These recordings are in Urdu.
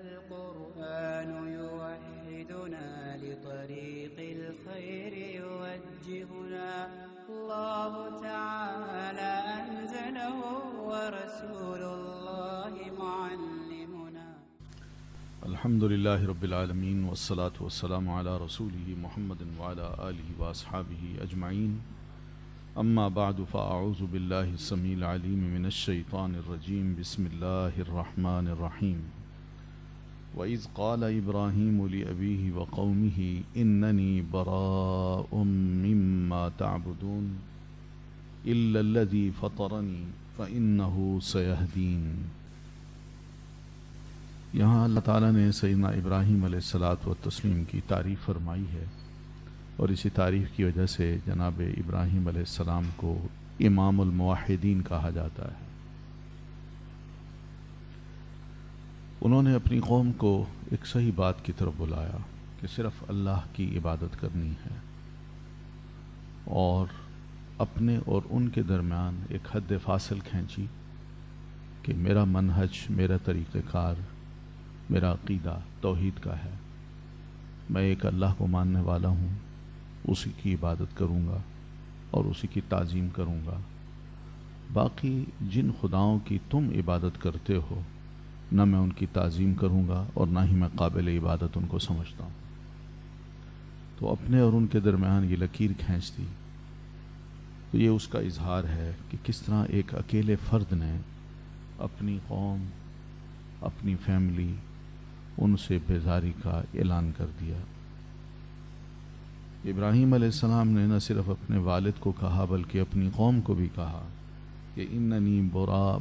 القرآن يوحدنا لطريق الخير يوجهنا الله تعالى أنزله ورسول الله معلمنا. الحمد لله رب العالمين والصلاة والسلام على رسوله محمد وعلى آله وأصحابه أجمعين. أما بعد فأعوذ بالله السميع العليم من الشيطان الرجيم. بسم الله الرحمن الرحيم. وإذ قال إبراهيم لأبيه وقومه إنني براء مما تعبدون إلا الذي فطرني فإنه سيهدين. یہاں اللہ تعالیٰ نے سیدنا ابراہیم علیہ الصلاۃ والتسلیم کی تعریف فرمائی ہے، اور اسی تعریف کی وجہ سے جناب ابراہیم علیہ السلام کو امام الموحدین کہا جاتا ہے۔ انہوں نے اپنی قوم کو ایک صحیح بات کی طرف بلایا کہ صرف اللہ کی عبادت کرنی ہے، اور اپنے اور ان کے درمیان ایک حد فاصل کھینچی کہ میرا منہج، میرا طریقہ کار، میرا عقیدہ توحید کا ہے، میں ایک اللہ کو ماننے والا ہوں، اسی کی عبادت کروں گا اور اسی کی تعظیم کروں گا۔ باقی جن خداؤں کی تم عبادت کرتے ہو نہ میں ان کی تعظیم کروں گا اور نہ ہی میں قابل عبادت ان کو سمجھتا ہوں۔ تو اپنے اور ان کے درمیان یہ لکیر کھینچ دی، تو یہ اس کا اظہار ہے کہ کس طرح ایک اکیلے فرد نے اپنی قوم، اپنی فیملی، ان سے بیزاری کا اعلان کر دیا۔ ابراہیم علیہ السلام نے نہ صرف اپنے والد کو کہا بلکہ اپنی قوم کو بھی کہا کہ اننی براء،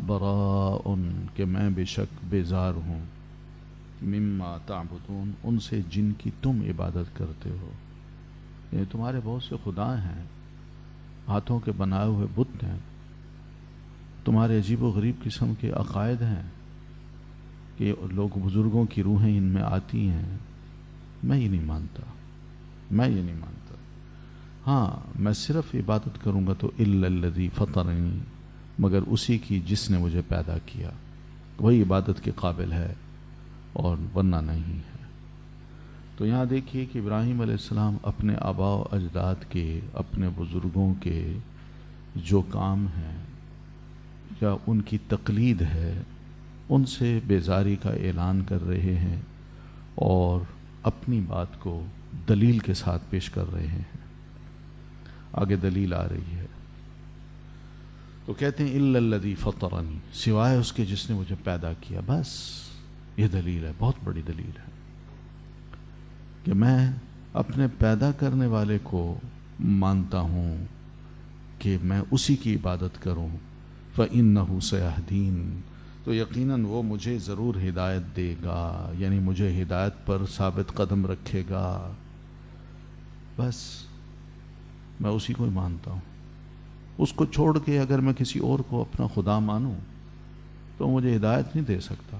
کہ میں بے شک بیزار ہوں، مما تعبدون، ان سے جن کی تم عبادت کرتے ہو۔ یعنی تمہارے بہت سے خدا ہیں، ہاتھوں کے بنائے ہوئے بت ہیں، تمہارے عجیب و غریب قسم کے عقائد ہیں کہ لوگ بزرگوں کی روحیں ان میں آتی ہیں، میں یہ نہیں مانتا، میں یہ نہیں مانتا۔ ہاں، میں صرف عبادت کروں گا تو الا الذی فطرنی، مگر اسی کی جس نے مجھے پیدا کیا، وہی عبادت کے قابل ہے اور ورنہ نہیں ہے۔ تو یہاں دیکھیے کہ ابراہیم علیہ السلام اپنے آباء و اجداد کے، اپنے بزرگوں کے جو کام ہیں یا ان کی تقلید ہے، ان سے بیزاری کا اعلان کر رہے ہیں اور اپنی بات کو دلیل کے ساتھ پیش کر رہے ہیں۔ آگے دلیل آ رہی ہے، تو کہتے ہیں الا الذی فطرنی، سوائے اس کے جس نے مجھے پیدا کیا۔ بس یہ دلیل ہے، بہت بڑی دلیل ہے کہ میں اپنے پیدا کرنے والے کو مانتا ہوں کہ میں اسی کی عبادت کروں، فإنہ سیہدین، تو یقیناً وہ مجھے ضرور ہدایت دے گا، یعنی مجھے ہدایت پر ثابت قدم رکھے گا۔ بس میں اسی کو ہی مانتا ہوں، اس کو چھوڑ کے اگر میں کسی اور کو اپنا خدا مانوں تو مجھے ہدایت نہیں دے سکتا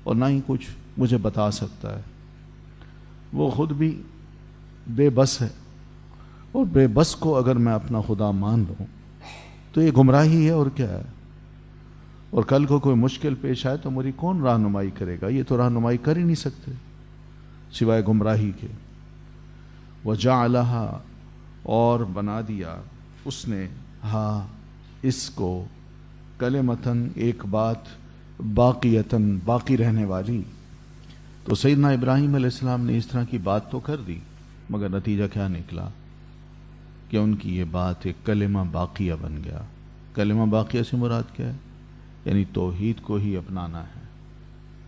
اور نہ ہی کچھ مجھے بتا سکتا ہے۔ وہ خود بھی بے بس ہے، اور بے بس کو اگر میں اپنا خدا مان لوں تو یہ گمراہی ہے اور کیا ہے۔ اور کل کو کوئی مشکل پیش آئے تو میری کون رہنمائی کرے گا؟ یہ تو رہنمائی کر ہی نہیں سکتے سوائے گمراہی کے۔ وَجَعَلَهَا، اور بنا دیا اس نے، ہاں اس کو، کلمتاً، ایک بات، باقیتاً، باقی رہنے والی۔ تو سیدنا ابراہیم علیہ السلام نے اس طرح کی بات تو کر دی، مگر نتیجہ کیا نکلا کہ ان کی یہ بات ایک کلمہ باقیہ بن گیا۔ کلمہ باقیہ سے مراد کیا ہے؟ یعنی توحید کو ہی اپنانا ہے،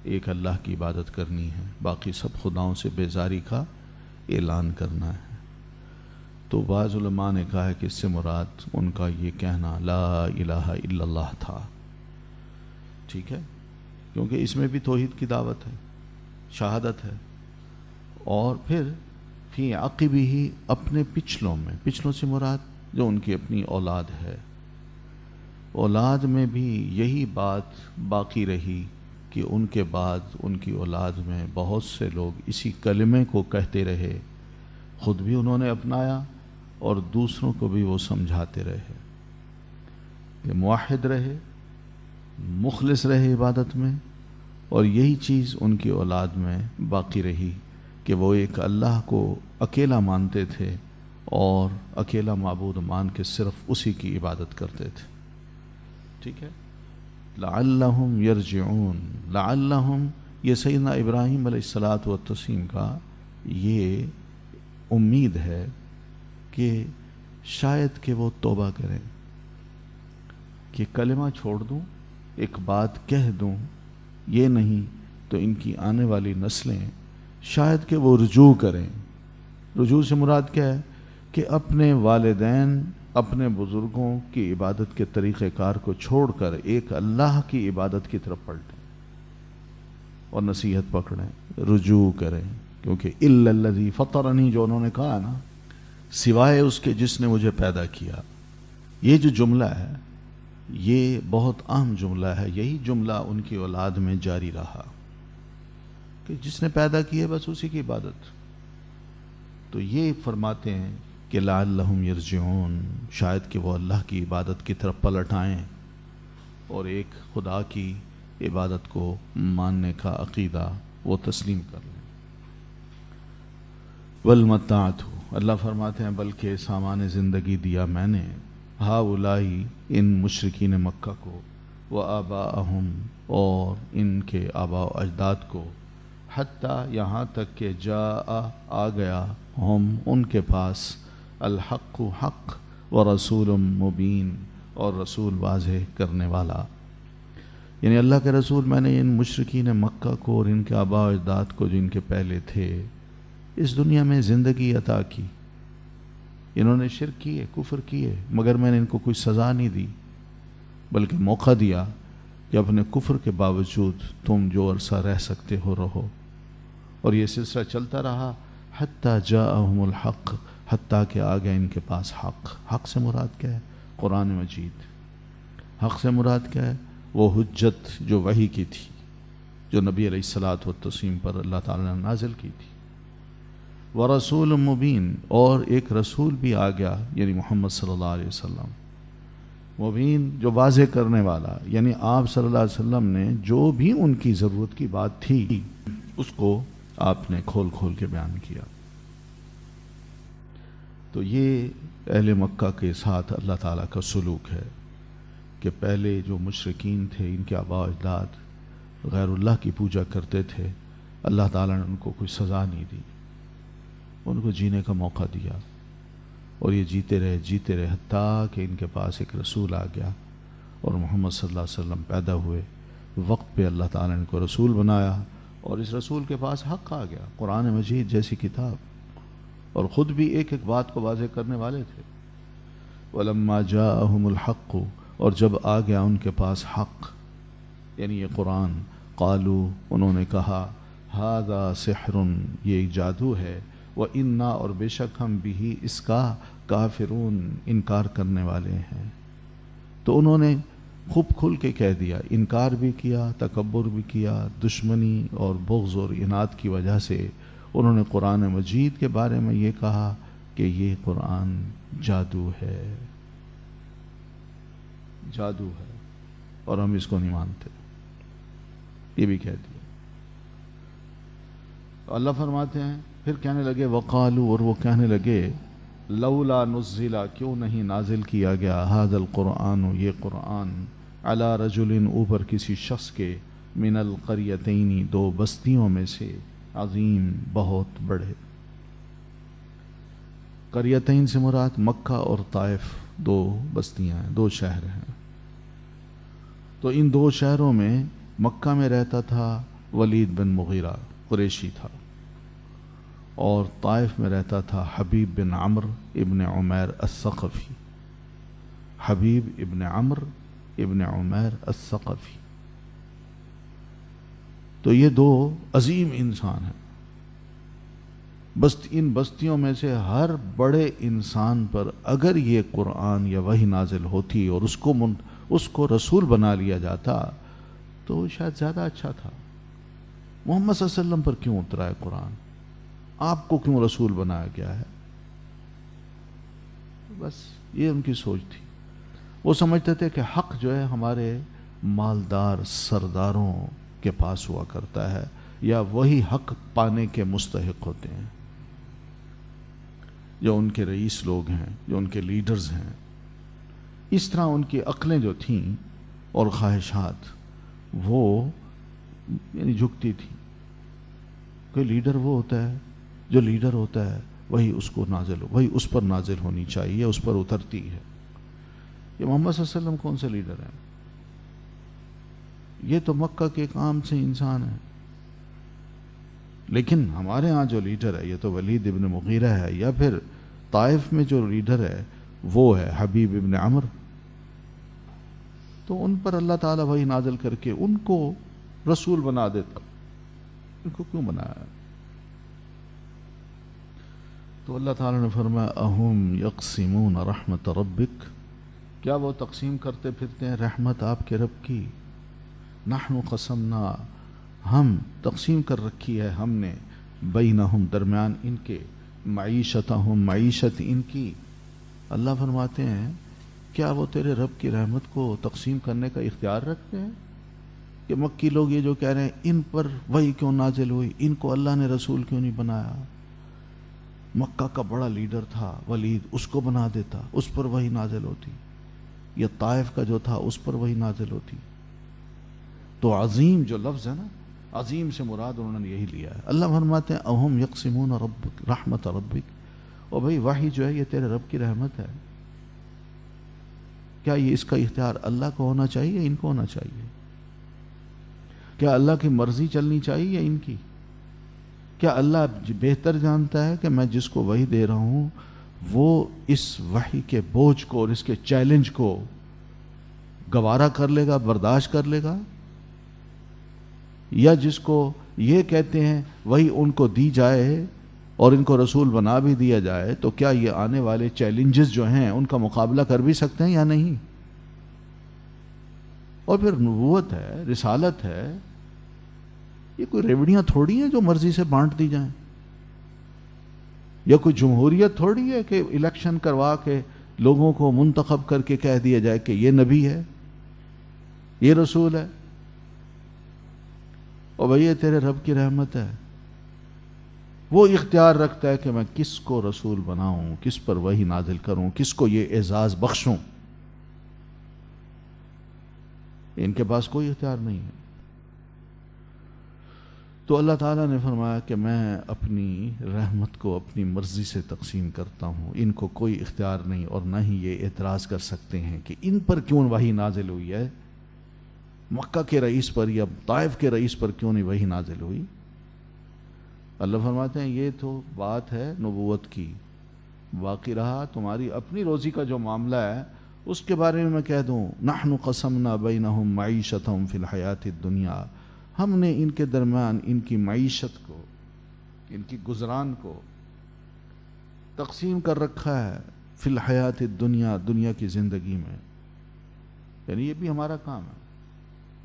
ایک اللہ کی عبادت کرنی ہے، باقی سب خداؤں سے بیزاری کا اعلان کرنا ہے۔ تو بعض علماء نے کہا ہے کہ اس سے مراد ان کا یہ کہنا لا الہ الا اللہ تھا، ٹھیک ہے، کیونکہ اس میں بھی توحید کی دعوت ہے، شہادت ہے۔ اور پھر فی عقبہ، اپنے پچھلوں میں، پچھلوں سے مراد جو ان کی اپنی اولاد ہے، اولاد میں بھی یہی بات باقی رہی کہ ان کے بعد ان کی اولاد میں بہت سے لوگ اسی کلمے کو کہتے رہے، خود بھی انہوں نے اپنایا اور دوسروں کو بھی وہ سمجھاتے رہے کہ موحد رہے، مخلص رہے عبادت میں، اور یہی چیز ان کی اولاد میں باقی رہی کہ وہ ایک اللہ کو اکیلا مانتے تھے اور اکیلا معبود مان کے صرف اسی کی عبادت کرتے تھے. ٹھیک ہے. لعلہم یرجعون، لعلہم یہ سیدنا ابراہیم علیہ الصلاۃ والتسلیم کا یہ امید ہے کہ شاید کہ وہ توبہ کریں، کہ کلمہ چھوڑ دوں، ایک بات کہہ دوں، یہ نہیں تو ان کی آنے والی نسلیں شاید کہ وہ رجوع کریں. رجوع سے مراد کیا ہے؟ کہ اپنے والدین، اپنے بزرگوں کی عبادت کے طریقہ کار کو چھوڑ کر ایک اللہ کی عبادت کی طرف پلٹیں اور نصیحت پکڑیں، رجوع کریں. کیونکہ الا الذی فطرنی جو انہوں نے کہا نا، سوائے اس کے جس نے مجھے پیدا کیا، یہ جو جملہ ہے یہ بہت عام جملہ ہے. یہی جملہ ان کی اولاد میں جاری رہا کہ جس نے پیدا کی ہے بس اسی کی عبادت. تو یہ فرماتے ہیں کہ لعلہم یرجعون، شاید کہ وہ اللہ کی عبادت کی طرف پلٹ آئیں اور ایک خدا کی عبادت کو ماننے کا عقیدہ وہ تسلیم کر لیں. والمتعت، اللہ فرماتے ہیں بلکہ سامان زندگی دیا میں نے، ہاؤلائی ان مشرکین مکہ کو، وآباءہم اور ان کے آباء و اجداد کو، حتیٰ یہاں تک کہ جاء آ گیا ہم ان کے پاس الحق حق ورسول مبین اور رسول واضح کرنے والا. یعنی اللہ کے رسول میں نے ان مشرکین مکہ کو اور ان کے آباء و اجداد کو جو ان کے پہلے تھے اس دنیا میں زندگی عطا کی. انہوں نے شرک کیے، کفر کیے، مگر میں نے ان کو کوئی سزا نہیں دی، بلکہ موقع دیا کہ اپنے کفر کے باوجود تم جو عرصہ رہ سکتے ہو رہو. اور یہ سلسلہ چلتا رہا حتیٰ جاءہم الحق، حتیٰ کہ آ گیا ان کے پاس حق. حق سے مراد کیا ہے؟ قرآن مجید. حق سے مراد کیا ہے؟ وہ حجت جو وحی کی تھی، جو نبی علیہ الصلاۃ والتسلیم پر اللہ تعالیٰ نے نازل کی تھی. ورسول مبین، اور ایک رسول بھی آ گیا یعنی محمد صلی اللہ علیہ وسلم. مبین جو واضح کرنے والا، یعنی آپ صلی اللہ علیہ وسلم نے جو بھی ان کی ضرورت کی بات تھی اس کو آپ نے کھول کھول کے بیان کیا. تو یہ اہل مکہ کے ساتھ اللہ تعالیٰ کا سلوک ہے کہ پہلے جو مشرکین تھے، ان کے آباء و اجداد غیر اللہ کی پوجا کرتے تھے، اللہ تعالیٰ نے ان کو کوئی سزا نہیں دی، ان کو جینے کا موقع دیا اور یہ جیتے رہے حتیٰ کہ ان کے پاس ایک رسول آ گیا اور محمد صلی اللہ علیہ وسلم پیدا ہوئے. وقت پہ اللہ تعالیٰ نے ان کو رسول بنایا اور اس رسول کے پاس حق آ گیا، قرآن مجید جیسی کتاب، اور خود بھی ایک ایک بات کو واضح کرنے والے تھے. وَلَمَّا جَاءَهُمُ الْحَقُّ، اور جب آ گیا ان کے پاس حق یعنی یہ قرآن، قالوا انہوں نے کہا هَذَا سِحْرٌ، یہ ایک جادو ہے، وَإِنَّا اور بے شک ہم بھی اس کا کافرون انکار کرنے والے ہیں. تو انہوں نے خوب کھل کے کہہ دیا، انکار بھی کیا، تکبر بھی کیا، دشمنی اور بغض اور اناد کی وجہ سے انہوں نے قرآن مجید کے بارے میں یہ کہا کہ یہ قرآن جادو ہے، جادو ہے اور ہم اس کو نہیں مانتے، یہ بھی کہہ دیا. اللہ فرماتے ہیں پھر کہنے لگے وقالو، اور وہ کہنے لگے لولا نزل، کیوں نہیں نازل کیا گیا ھذا القرآن، یہ قرآن، علی رجل، اوپر کسی شخص کے، من القریتین، دو بستیوں میں سے، عظیم، بہت بڑے. قریتین سے مراد مکہ اور طائف، دو بستیاں ہیں، دو شہر ہیں. تو ان دو شہروں میں مکہ میں رہتا تھا ولید بن مغیرہ، قریشی تھا، اور طائف میں رہتا تھا حبیب بن عمر ابن عمیر الثقفی. حبیب ابن عمر ابن عمیر الثقفی. تو یہ دو عظیم انسان ہیں. ان بستیوں میں سے ہر بڑے انسان پر اگر یہ قرآن یا وحی نازل ہوتی اور اس کو رسول بنا لیا جاتا تو شاید زیادہ اچھا تھا. محمد صلی اللہ علیہ وسلم پر کیوں اترا ہے قرآن؟ آپ کو کیوں رسول بنایا گیا ہے؟ بس یہ ان کی سوچ تھی. وہ سمجھتے تھے کہ حق جو ہے ہمارے مالدار سرداروں کے پاس ہوا کرتا ہے، یا وہی حق پانے کے مستحق ہوتے ہیں جو ان کے رئیس لوگ ہیں، جو ان کے لیڈرز ہیں. اس طرح ان کی عقلیں جو تھیں اور خواہشات وہ یعنی جھکتی تھی. کوئی لیڈر وہ ہوتا ہے جو لیڈر ہوتا ہے وہی اس کو نازل وہی اس پر نازل ہونی چاہیے، اس پر اترتی ہے. یہ محمد صلی اللہ علیہ وسلم کون سے لیڈر ہیں؟ یہ تو مکہ کے ایک عام سے انسان ہے. لیکن ہمارے ہاں جو لیڈر ہے یہ تو ولید ابن مغیرہ ہے، یا پھر طائف میں جو لیڈر ہے وہ ہے حبیب ابن عمر. تو ان پر اللہ تعالیٰ وہی نازل کر کے ان کو رسول بنا دیتا. ان کو کیوں بنایا؟ تو اللہ تعالیٰ نے فرمایا اہم یقسمون رحمت ربک، کیا وہ تقسیم کرتے پھرتے ہیں رحمت آپ کے رب کی؟ نحن قسمنا، ہم تقسیم کر رکھی ہے ہم نے، بینہم درمیان ان کے، معیشتہم معیشت ان کی. اللہ فرماتے ہیں کیا وہ تیرے رب کی رحمت کو تقسیم کرنے کا اختیار رکھتے ہیں؟ کہ مکی لوگ یہ جو کہہ رہے ہیں ان پر وحی کیوں نازل ہوئی، ان کو اللہ نے رسول کیوں نہیں بنایا؟ مکہ کا بڑا لیڈر تھا ولید، اس کو بنا دیتا، اس پر وحی نازل ہوتی. یہ طائف کا جو تھا اس پر وحی نازل ہوتی. تو عظیم جو لفظ ہے نا، عظیم سے مراد انہوں نے یہی لیا ہے. اللہ فرماتے ہیں اہم یقسمون ربک رحمت ربک، اور بھئی وحی جو ہے یہ تیرے رب کی رحمت ہے. کیا یہ اس کا اختیار اللہ کو ہونا چاہیے، ان کو ہونا چاہیے؟ کیا اللہ کی مرضی چلنی چاہیے ان کی؟ کیا اللہ بہتر جانتا ہے کہ میں جس کو وحی دے رہا ہوں وہ اس وحی کے بوجھ کو اور اس کے چیلنج کو گوارا کر لے گا، برداشت کر لے گا؟ یا جس کو یہ کہتے ہیں وہی ان کو دی جائے اور ان کو رسول بنا بھی دیا جائے تو کیا یہ آنے والے چیلنجز جو ہیں ان کا مقابلہ کر بھی سکتے ہیں یا نہیں؟ اور پھر نبوت ہے، رسالت ہے، یہ کوئی ریوڑیاں تھوڑی ہیں جو مرضی سے بانٹ دی جائیں، یا کوئی جمہوریت تھوڑی ہے کہ الیکشن کروا کے لوگوں کو منتخب کر کے کہہ دیا جائے کہ یہ نبی ہے، یہ رسول ہے. اور بھئی یہ تیرے رب کی رحمت ہے، وہ اختیار رکھتا ہے کہ میں کس کو رسول بناؤں، کس پر وحی نازل کروں، کس کو یہ اعزاز بخشوں. ان کے پاس کوئی اختیار نہیں ہے. تو اللہ تعالیٰ نے فرمایا کہ میں اپنی رحمت کو اپنی مرضی سے تقسیم کرتا ہوں، ان کو کوئی اختیار نہیں، اور نہ ہی یہ اعتراض کر سکتے ہیں کہ ان پر کیوں وحی نازل ہوئی ہے، مکہ کے رئیس پر یا طائف کے رئیس پر کیوں نہیں وحی نازل ہوئی. اللہ فرماتے ہیں یہ تو بات ہے نبوت کی، باقی رہا تمہاری اپنی روزی کا جو معاملہ ہے اس کے بارے میں کہہ دوں نحن قسمنا بینہم معیشتہم فی الحیات الدنیا، ہم نے ان کے درمیان ان کی معیشت کو، ان کی گزران کو تقسیم کر رکھا ہے فی الحیات الدنیا، دنیا کی زندگی میں. یعنی یہ بھی ہمارا کام ہے،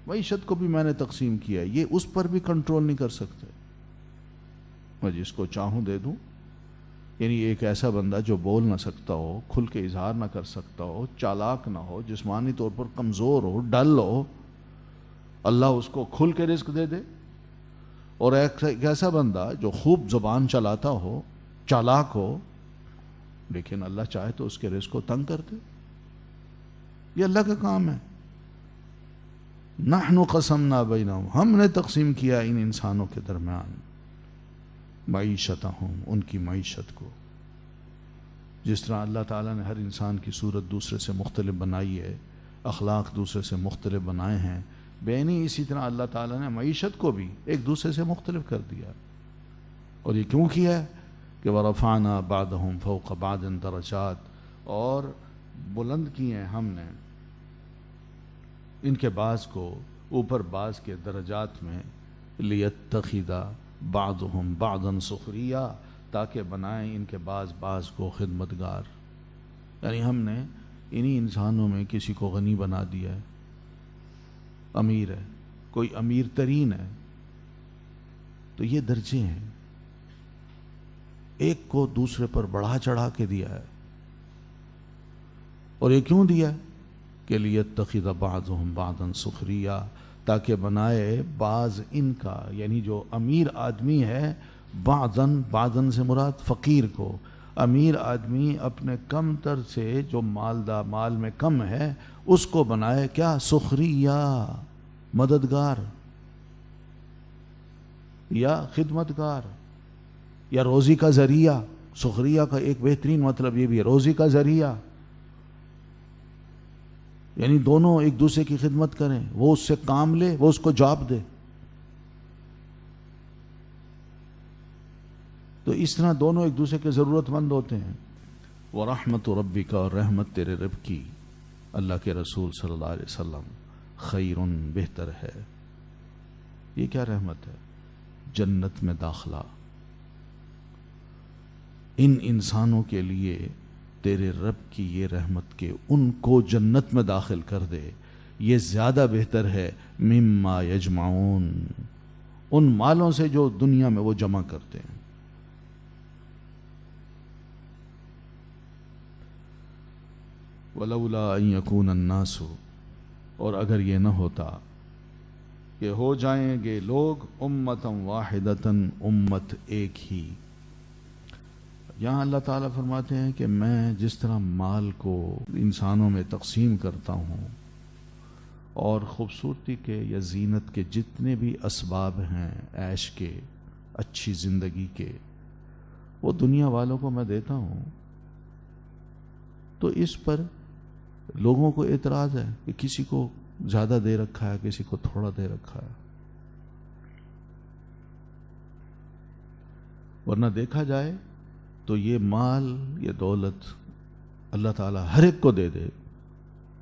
معیشت کو بھی میں نے تقسیم کیا ہے، یہ اس پر بھی کنٹرول نہیں کر سکتے، میں جس کو چاہوں دے دوں. یعنی ایک ایسا بندہ جو بول نہ سکتا ہو، کھل کے اظہار نہ کر سکتا ہو، چالاک نہ ہو، جسمانی طور پر کمزور ہو، ڈل ہو، اللہ اس کو کھل کے رزق دے دے. اور ایک ایسا بندہ جو خوب زبان چلاتا ہو، چالاک ہو، لیکن اللہ چاہے تو اس کے رزق کو تنگ کر دے. یہ اللہ کا کام ہے. نحن قسمنا بینہم، ہم نے تقسیم کیا ان انسانوں کے درمیان معیشتہم، ان کی معیشت کو. جس طرح اللہ تعالیٰ نے ہر انسان کی صورت دوسرے سے مختلف بنائی ہے، اخلاق دوسرے سے مختلف بنائے ہیں، بینی اسی طرح اللہ تعالیٰ نے معیشت کو بھی ایک دوسرے سے مختلف کر دیا. اور یہ کیوں کیا ہے کہ وَرَفَعْنَا بَعْضَهُمْ فَوْقَ بَعْضٍ دَرَجَاتٍ، اور بلند کیے ہیں ہم نے ان کے بعض کو اوپر بعض کے درجات میں، لِيَتَّخِذَ بَعْضُهُمْ بَعْضًا سُخْرِيًّا، تاکہ بنائیں ان کے بعض کو خدمتگار. یعنی ہم نے انہی انسانوں میں کسی کو غنی بنا دیا ہے، امیر ہے، کوئی امیر ترین ہے. تو یہ درجے ہیں، ایک کو دوسرے پر بڑھا چڑھا کے دیا ہے. اور یہ کیوں دیا ہے کہ لِيَتَّخِذَ بَعْضُهُمْ بَعْضًا سُخْرِيًّا، تاکہ بنائے بعض ان کا، یعنی جو امیر آدمی ہے، بعضن سے مراد فقیر کو، امیر آدمی اپنے کم تر سے جو مال میں کم ہے اس کو بنائے کیا؟ سخریہ، مددگار یا خدمتگار یا روزی کا ذریعہ۔ سخریہ کا ایک بہترین مطلب یہ بھی ہے، روزی کا ذریعہ، یعنی دونوں ایک دوسرے کی خدمت کریں، وہ اس سے کام لے، وہ اس کو جاب دے۔ تو اس طرح دونوں ایک دوسرے کے ضرورت مند ہوتے ہیں۔ وَرَحْمَتُ رَبِّكَ، اور رحمت تیرے رب کی، اللہ کے رسول صلی اللہ علیہ وسلم، خیرٌ، بہتر ہے۔ یہ کیا رحمت ہے؟ جنت میں داخلہ۔ ان انسانوں کے لیے تیرے رب کی یہ رحمت کہ ان کو جنت میں داخل کر دے، یہ زیادہ بہتر ہے مما یجمعون، ان مالوں سے جو دنیا میں وہ جمع کرتے ہیں۔ وَلَوْلَا أَن يَكُونَ النَّاسُ، اور اگر یہ نہ ہوتا کہ ہو جائیں گے لوگ امتاً واحدتاً، امت ایک ہی۔ یہاں اللہ تعالیٰ فرماتے ہیں کہ میں جس طرح مال کو انسانوں میں تقسیم کرتا ہوں، اور خوبصورتی کے یا زینت کے جتنے بھی اسباب ہیں عیش کے، اچھی زندگی کے، وہ دنیا والوں کو میں دیتا ہوں، تو اس پر لوگوں کو اعتراض ہے کہ کسی کو زیادہ دے رکھا ہے، کسی کو تھوڑا دے رکھا ہے۔ ورنہ دیکھا جائے تو یہ مال، یہ دولت اللہ تعالیٰ ہر ایک کو دے دے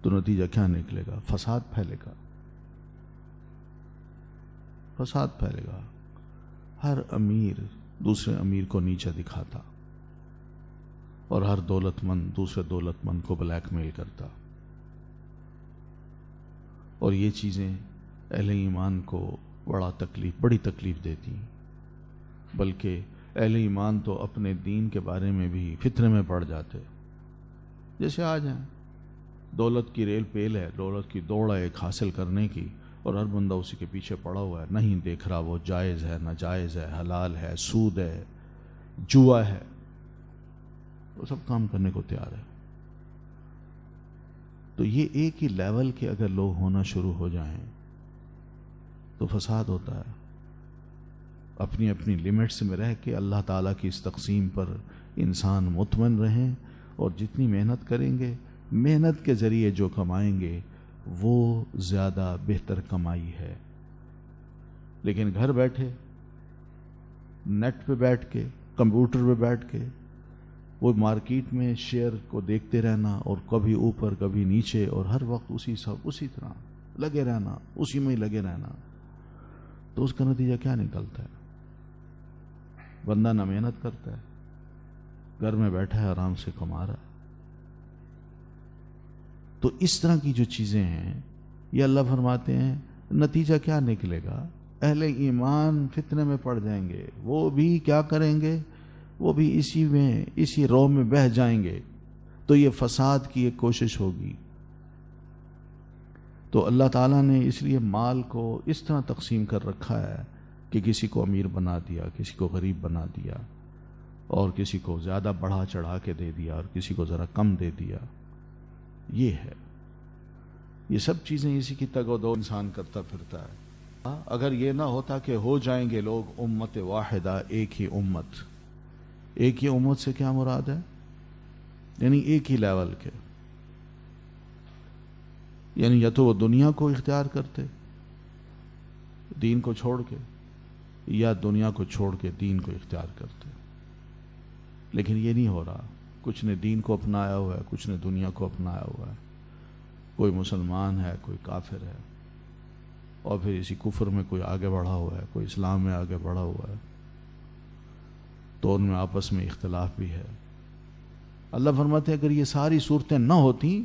تو نتیجہ کیا نکلے گا؟ فساد پھیلے گا، فساد پھیلے گا۔ ہر امیر دوسرے امیر کو نیچا دکھاتا، اور ہر دولت مند دوسرے دولت مند کو بلیک میل کرتا، اور یہ چیزیں اہل ایمان کو بڑی تکلیف دیتی، بلکہ اہل ایمان تو اپنے دین کے بارے میں بھی فتنے میں پڑ جاتے۔ جیسے آج ہیں، دولت کی ریل پیل ہے، دولت کی دوڑ ہے ایک حاصل کرنے کی، اور ہر بندہ اسی کے پیچھے پڑا ہوا ہے، نہیں دیکھ رہا وہ جائز ہے، ناجائز ہے، حلال ہے، سود ہے، جوا ہے، وہ سب کام کرنے کو تیار ہے۔ تو یہ ایک ہی لیول کے اگر لوگ ہونا شروع ہو جائیں تو فساد ہوتا ہے۔ اپنی اپنی لمٹس میں رہ کے اللہ تعالیٰ کی اس تقسیم پر انسان مطمئن رہیں، اور جتنی محنت کریں گے، محنت کے ذریعے جو کمائیں گے وہ زیادہ بہتر کمائی ہے۔ لیکن گھر بیٹھے، نیٹ پہ بیٹھ کے، کمپیوٹر پہ بیٹھ کے، وہ مارکیٹ میں شیئر کو دیکھتے رہنا، اور کبھی اوپر کبھی نیچے، اور ہر وقت اسی طرح لگے رہنا، اسی میں ہی لگے رہنا، تو اس کا نتیجہ کیا نکلتا ہے؟ بندہ نہ محنت کرتا ہے، گھر میں بیٹھا ہے، آرام سے کما رہا ہے۔ تو اس طرح کی جو چیزیں ہیں، یہ اللہ فرماتے ہیں نتیجہ کیا نکلے گا؟ اہل ایمان فتنے میں پڑ جائیں گے، وہ بھی کیا کریں گے؟ وہ بھی اسی رو میں بہہ جائیں گے، تو یہ فساد کی ایک کوشش ہوگی۔ تو اللہ تعالیٰ نے اس لیے مال کو اس طرح تقسیم کر رکھا ہے کہ کسی کو امیر بنا دیا، کسی کو غریب بنا دیا، اور کسی کو زیادہ بڑھا چڑھا کے دے دیا، اور کسی کو ذرا کم دے دیا۔ یہ ہے، یہ سب چیزیں اسی کی تگ و دو انسان کرتا پھرتا ہے۔ اگر یہ نہ ہوتا کہ ہو جائیں گے لوگ امت واحدہ، ایک ہی امت۔ ایک ہی امت سے کیا مراد ہے؟ یعنی ایک ہی لیول کے، یعنی یا تو وہ دنیا کو اختیار کرتے دین کو چھوڑ کے، یا دنیا کو چھوڑ کے دین کو اختیار کرتے۔ لیکن یہ نہیں ہو رہا، کچھ نے دین کو اپنایا ہوا ہے، کچھ نے دنیا کو اپنایا ہوا ہے۔ کوئی مسلمان ہے، کوئی کافر ہے، اور پھر اسی کفر میں کوئی آگے بڑھا ہوا ہے، کوئی اسلام میں آگے بڑھا ہوا ہے، تو ان میں آپس میں اختلاف بھی ہے۔ اللہ فرماتے ہیں اگر یہ ساری صورتیں نہ ہوتی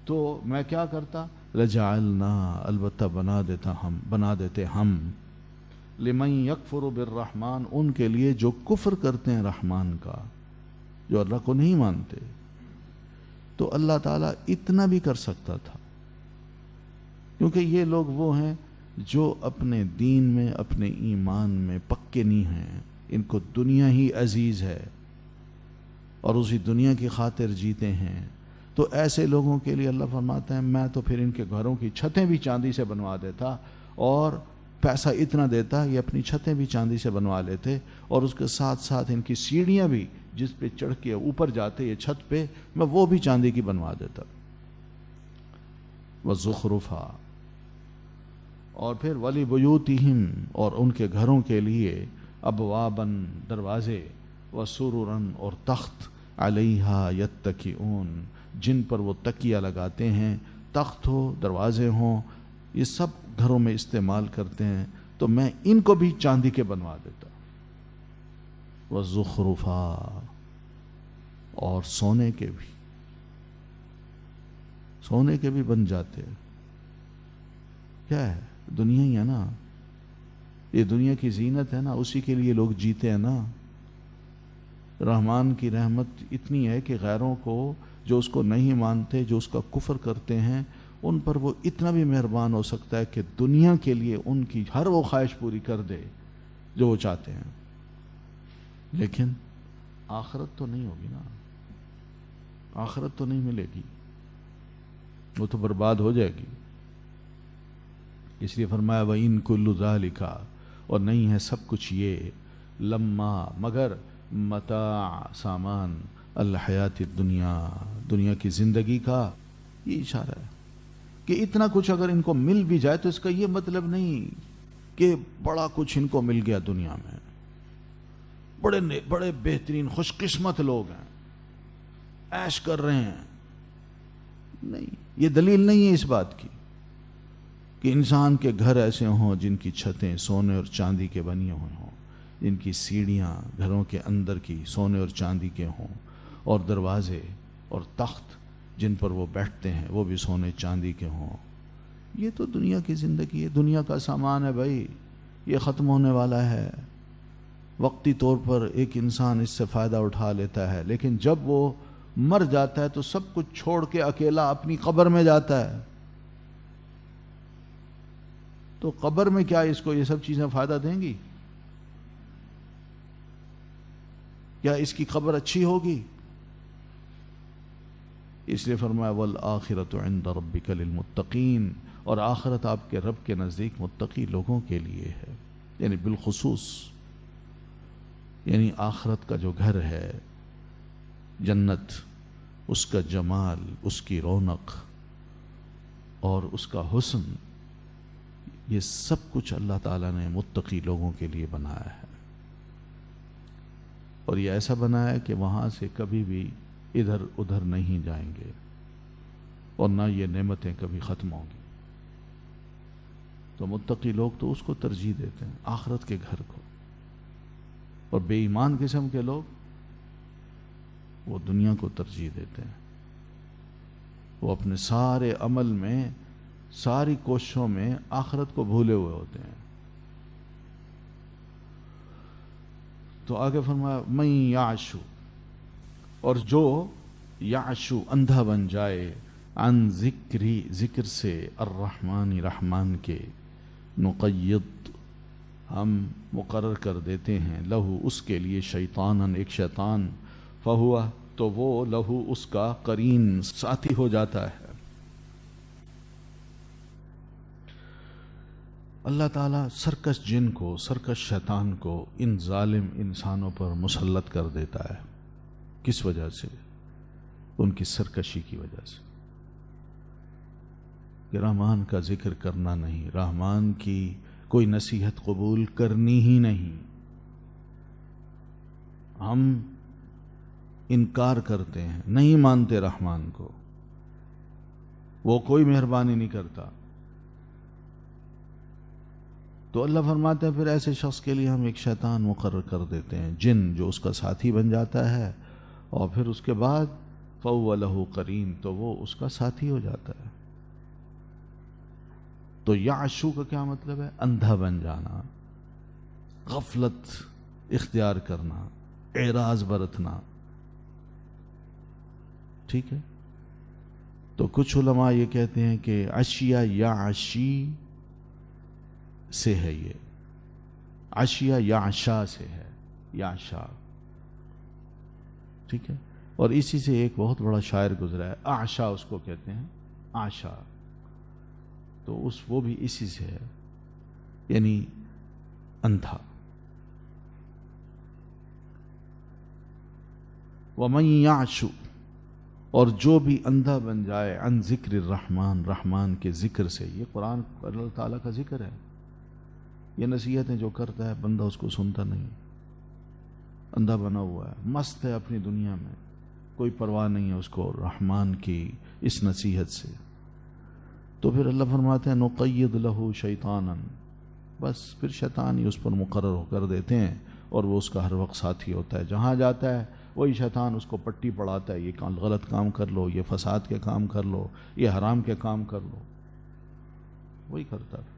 تو میں کیا کرتا؟ لجعلنا، البتہ بنا دیتے ہم، لمن یکفر بالرحمن، ان کے لیے جو کفر کرتے ہیں رحمان کا، جو اللہ کو نہیں مانتے۔ تو اللہ تعالیٰ اتنا بھی کر سکتا تھا، کیونکہ یہ لوگ وہ ہیں جو اپنے دین میں، اپنے ایمان میں پکے نہیں ہیں، ان کو دنیا ہی عزیز ہے اور اسی دنیا کی خاطر جیتے ہیں. تو ایسے لوگوں کے لیے اللہ فرماتا ہے میں تو پھر ان کے گھروں کی چھتیں بھی چاندی سے بنوا دیتا، اور پیسہ اتنا دیتا یہ اپنی چھتیں بھی چاندی سے بنوا لیتے، اور اس کے ساتھ ساتھ ان کی سیڑھیاں بھی جس پہ چڑھ کے اوپر جاتے یہ چھت پہ، میں وہ بھی چاندی کی بنوا دیتا. وَزُخْرُفًا، اور پھر وَلِبُيُوتِهِمْ، اور ان کے گھروں کے لیے ابواباً، دروازے، وَسُرُرًا، اور تخت، عَلَيْهَا يَتَّكِئُونَ، جن پر وہ تکیہ لگاتے ہیں. تخت ہو، دروازے ہوں، یہ سب گھروں میں استعمال کرتے ہیں، تو میں ان کو بھی چاندی کے بنوا دیتا. وَزُخْرُفًا، اور سونے کے بھی بن جاتے. کیا ہے؟ دنیا ہی ہے نا، یہ دنیا کی زینت ہے نا، اسی کے لیے لوگ جیتے ہیں نا. رحمان کی رحمت اتنی ہے کہ غیروں کو، جو اس کو نہیں مانتے، جو اس کا کفر کرتے ہیں، ان پر وہ اتنا بھی مہربان ہو سکتا ہے کہ دنیا کے لیے ان کی ہر وہ خواہش پوری کر دے جو وہ چاہتے ہیں. لیکن آخرت تو نہیں ہوگی نا، آخرت تو نہیں ملے گی، وہ تو برباد ہو جائے گی. اس لیے فرمایا وَإِن كُلُّ ذَلِكَ، اور نہیں ہے سب کچھ یہ، لما، مگر، متاع، سامان، الحیات الدنیا، دنیا کی زندگی کا. یہ اشارہ ہے کہ اتنا کچھ اگر ان کو مل بھی جائے تو اس کا یہ مطلب نہیں کہ بڑا کچھ ان کو مل گیا دنیا میں، بڑے بہترین خوش قسمت لوگ ہیں، عیش کر رہے ہیں. نہیں، یہ دلیل نہیں ہے اس بات کی کہ انسان کے گھر ایسے ہوں جن کی چھتیں سونے اور چاندی کے بنی ہوئے ہوں، جن کی سیڑھیاں گھروں کے اندر کی سونے اور چاندی کے ہوں، اور دروازے اور تخت جن پر وہ بیٹھتے ہیں وہ بھی سونے چاندی کے ہوں. یہ تو دنیا کی زندگی ہے، دنیا کا سامان ہے بھائی، یہ ختم ہونے والا ہے. وقتی طور پر ایک انسان اس سے فائدہ اٹھا لیتا ہے، لیکن جب وہ مر جاتا ہے تو سب کچھ چھوڑ کے اکیلا اپنی قبر میں جاتا ہے. تو قبر میں کیا اس کو یہ سب چیزیں فائدہ دیں گی؟ کیا اس کی قبر اچھی ہوگی؟ اس لیے فرمایا وَالْآخِرَةُ عِنْدَ رَبِّكَ لِلْمُتَّقِينَ، اور آخرت آپ کے رب کے نزدیک متقی لوگوں کے لیے ہے. یعنی بالخصوص، یعنی آخرت کا جو گھر ہے، جنت، اس کا جمال، اس کی رونق اور اس کا حسن، یہ سب کچھ اللہ تعالیٰ نے متقی لوگوں کے لیے بنایا ہے. اور یہ ایسا بنایا ہے کہ وہاں سے کبھی بھی ادھر ادھر نہیں جائیں گے، اور نہ یہ نعمتیں کبھی ختم ہوں گی. تو متقی لوگ تو اس کو ترجیح دیتے ہیں، آخرت کے گھر کو. اور بے ایمان قسم کے لوگ وہ دنیا کو ترجیح دیتے ہیں. وہ اپنے سارے عمل میں، ساری کوششوں میں آخرت کو بھولے ہوئے ہوتے ہیں. تو آگے فرمایا من یعشو، اور جو یعشو اندھا بن جائے، عن ذکری، ذکر سے، الرحمن، رحمان کے، نقید، ہم مقرر کر دیتے ہیں، لہو، اس کے لیے، شیطاناً، ایک شیطان، فہو، تو وہ، لہو، اس کا، قرین، ساتھی ہو جاتا ہے. اللہ تعالیٰ سرکش جن کو، سرکش شیطان کو ان ظالم انسانوں پر مسلط کر دیتا ہے. کس وجہ سے؟ ان کی سرکشی کی وجہ سے، کہ رحمان کا ذکر کرنا نہیں، رحمان کی کوئی نصیحت قبول کرنی ہی نہیں. ہم انکار کرتے ہیں، نہیں مانتے رحمان کو، وہ کوئی مہربانی نہیں کرتا. تو اللہ فرماتے ہیں پھر ایسے شخص کے لیے ہم ایک شیطان مقرر کر دیتے ہیں، جن، جو اس کا ساتھی بن جاتا ہے، اور پھر اس کے بعد فَهُوَ لَهُ قَرِينٌ، تو وہ اس کا ساتھی ہو جاتا ہے. تو یعشو کا کیا مطلب ہے؟ اندھا بن جانا، غفلت اختیار کرنا، اعراض برتنا. ٹھیک ہے؟ تو کچھ علماء یہ کہتے ہیں کہ عشیہ یا عشی سے ہے، یہ عشیہ یا عشا سے ہے، یا عشا، ٹھیک ہے. اور اسی سے ایک بہت بڑا شاعر گزرا ہے، اعشا اس کو کہتے ہیں، اعشا، تو وہ بھی اسی سے ہے، یعنی اندھا. وَمَن يَعْشُ، اور جو بھی اندھا بن جائے، عن ذکر الرحمن، رحمان کے ذکر سے. یہ قرآن اللہ تعالیٰ کا ذکر ہے، یہ نصیحتیں جو کرتا ہے بندہ اس کو سنتا نہیں، اندھا بنا ہوا ہے، مست ہے اپنی دنیا میں، کوئی پرواہ نہیں ہے اس کو رحمان کی اس نصیحت سے. تو پھر اللہ فرماتے ہیں نقید لہو شیطانا، بس پھر شیطان ہی اس پر مقرر کر دیتے ہیں، اور وہ اس کا ہر وقت ساتھی ہوتا ہے. جہاں جاتا ہے وہی شیطان اس کو پٹی پڑھاتا ہے، یہ غلط کام کر لو، یہ فساد کے کام کر لو، یہ حرام کے کام کر لو، وہی کرتا ہے.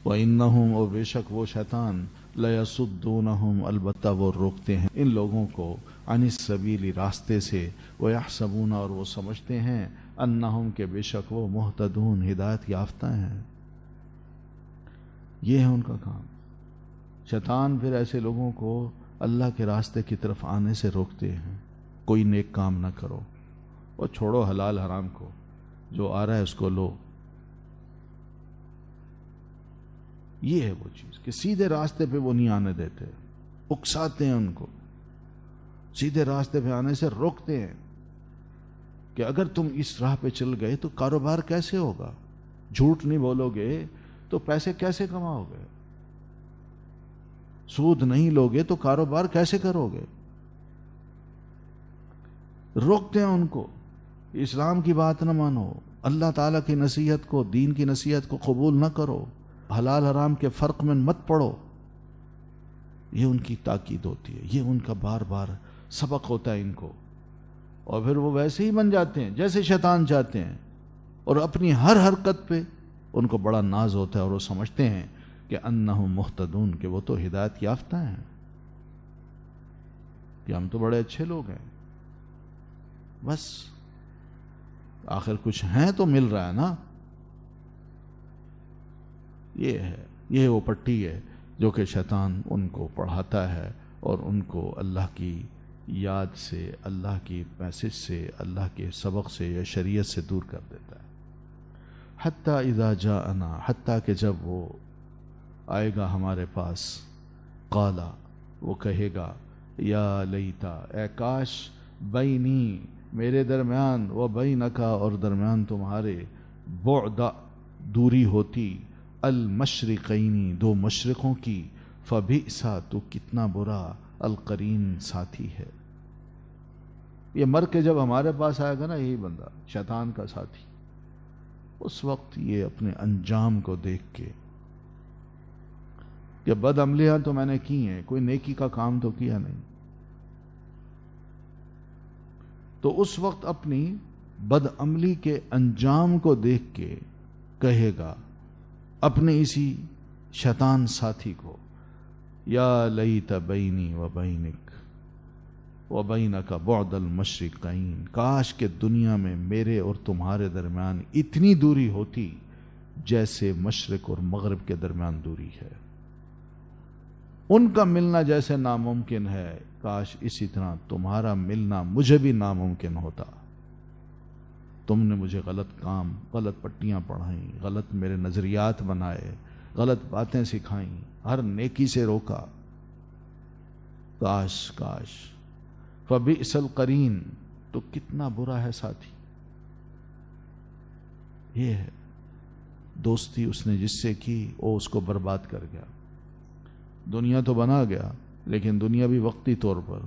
وَإِنَّهُمْ، اور بے شک وہ شیطان، لَيَصُدُّونَهُمْ، البتہ وہ روکتے ہیں ان لوگوں کو، عن السبیل، راستے سے، وَيَحْسَبُونَ، اور وہ سمجھتے ہیں، أَنَّهُمْ، کہ بے شک وہ مہتدون، ہدایت یافتہ ہیں. یہ ہے ان کا کام. شیطان پھر ایسے لوگوں کو اللہ کے راستے کی طرف آنے سے روکتے ہیں. کوئی نیک کام نہ کرو، اور چھوڑو حلال حرام کو، جو آ رہا ہے اس کو لو. یہ ہے وہ چیز کہ سیدھے راستے پہ وہ نہیں آنے دیتے، اکساتے ہیں ان کو، سیدھے راستے پہ آنے سے روکتے ہیں کہ اگر تم اس راہ پہ چل گئے تو کاروبار کیسے ہوگا، جھوٹ نہیں بولو گے تو پیسے کیسے کماؤ گے، سود نہیں لوگے تو کاروبار کیسے کرو گے. روکتے ہیں ان کو، اسلام کی بات نہ مانو، اللہ تعالیٰ کی نصیحت کو، دین کی نصیحت کو قبول نہ کرو، حلال حرام کے فرق میں مت پڑو. یہ ان کی تاکید ہوتی ہے، یہ ان کا بار بار سبق ہوتا ہے ان کو. اور پھر وہ ویسے ہی بن جاتے ہیں جیسے شیطان چاہتے ہیں، اور اپنی ہر حرکت پہ ان کو بڑا ناز ہوتا ہے، اور وہ سمجھتے ہیں کہ انہم مہتدون، کہ وہ تو ہدایت یافتہ ہیں، کہ ہم تو بڑے اچھے لوگ ہیں. بس آخر کچھ ہیں تو مل رہا ہے نا. یہ ہے، یہ وہ پٹی ہے جو کہ شیطان ان کو پڑھاتا ہے، اور ان کو اللہ کی یاد سے، اللہ کی میسج سے، اللہ کے سبق سے یا شریعت سے دور کر دیتا ہے. حتیٰ اذا جاءنا، حتیٰ کہ جب وہ آئے گا ہمارے پاس، قالا، وہ کہے گا، یا لیتا، اے کاش، بینی، میرے درمیان، و بینکا، اور درمیان تمہارے، بعد، دوری ہوتی، المشرقین، دو مشرقوں کی، فبئسا، تو کتنا برا، القرین، ساتھی ہے. یہ مر کے جب ہمارے پاس آئے گا نا یہی بندہ، شیطان کا ساتھی، اس وقت یہ اپنے انجام کو دیکھ کے کہ بد عملیاں تو میں نے کی ہیں، کوئی نیکی کا کام تو کیا نہیں، تو اس وقت اپنی بد عملی کے انجام کو دیکھ کے کہے گا اپنے اسی شیطان ساتھی کو، یا لیت بینی و بینک و بینک بعد المشرقین، کاش کہ دنیا میں میرے اور تمہارے درمیان اتنی دوری ہوتی جیسے مشرق اور مغرب کے درمیان دوری ہے. ان کا ملنا جیسے ناممکن ہے، کاش اسی طرح تمہارا ملنا مجھے بھی ناممکن ہوتا. تم نے مجھے غلط کام، غلط پٹیاں پڑھائیں، غلط میرے نظریات بنائے، غلط باتیں سکھائیں، ہر نیکی سے روکا. کاش کاش، فبئس القرین، تو کتنا برا ہے ساتھی. یہ ہے دوستی اس نے جس سے کی، وہ اس کو برباد کر گیا. دنیا تو بنا گیا لیکن دنیا بھی وقتی طور پر،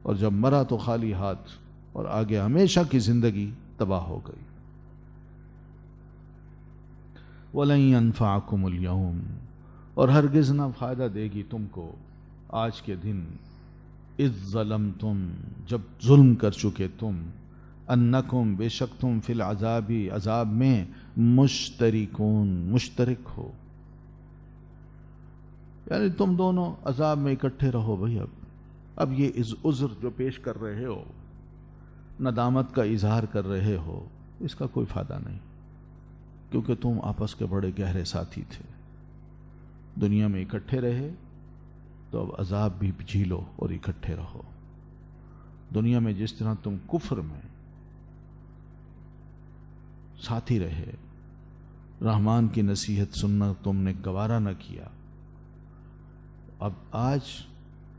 اور جب مرا تو خالی ہاتھ، اور آگے ہمیشہ کی زندگی تباہ ہو گئی. وَلَن يَنفَعَكُمُ الْيَوْمَ، اور ہرگز نہ فائدہ دے گی تم کو آج کے دن، اذ ظلمتم، جب ظلم کر چکے تم، انکم، بے شک تم، فی العذاب، عذاب میں، مشترکون، مشترک ہو. یعنی تم دونوں عذاب میں اکٹھے رہو بھائی. اب یہ عذر جو پیش کر رہے ہو، ندامت کا اظہار کر رہے ہو، اس کا کوئی فائدہ نہیں، کیونکہ تم آپس کے بڑے گہرے ساتھی تھے، دنیا میں اکٹھے رہے تو اب عذاب بھی جھیلو اور اکٹھے رہو۔ دنیا میں جس طرح تم کفر میں ساتھی رہے، رحمان کی نصیحت سننا تم نے گوارا نہ کیا، اب آج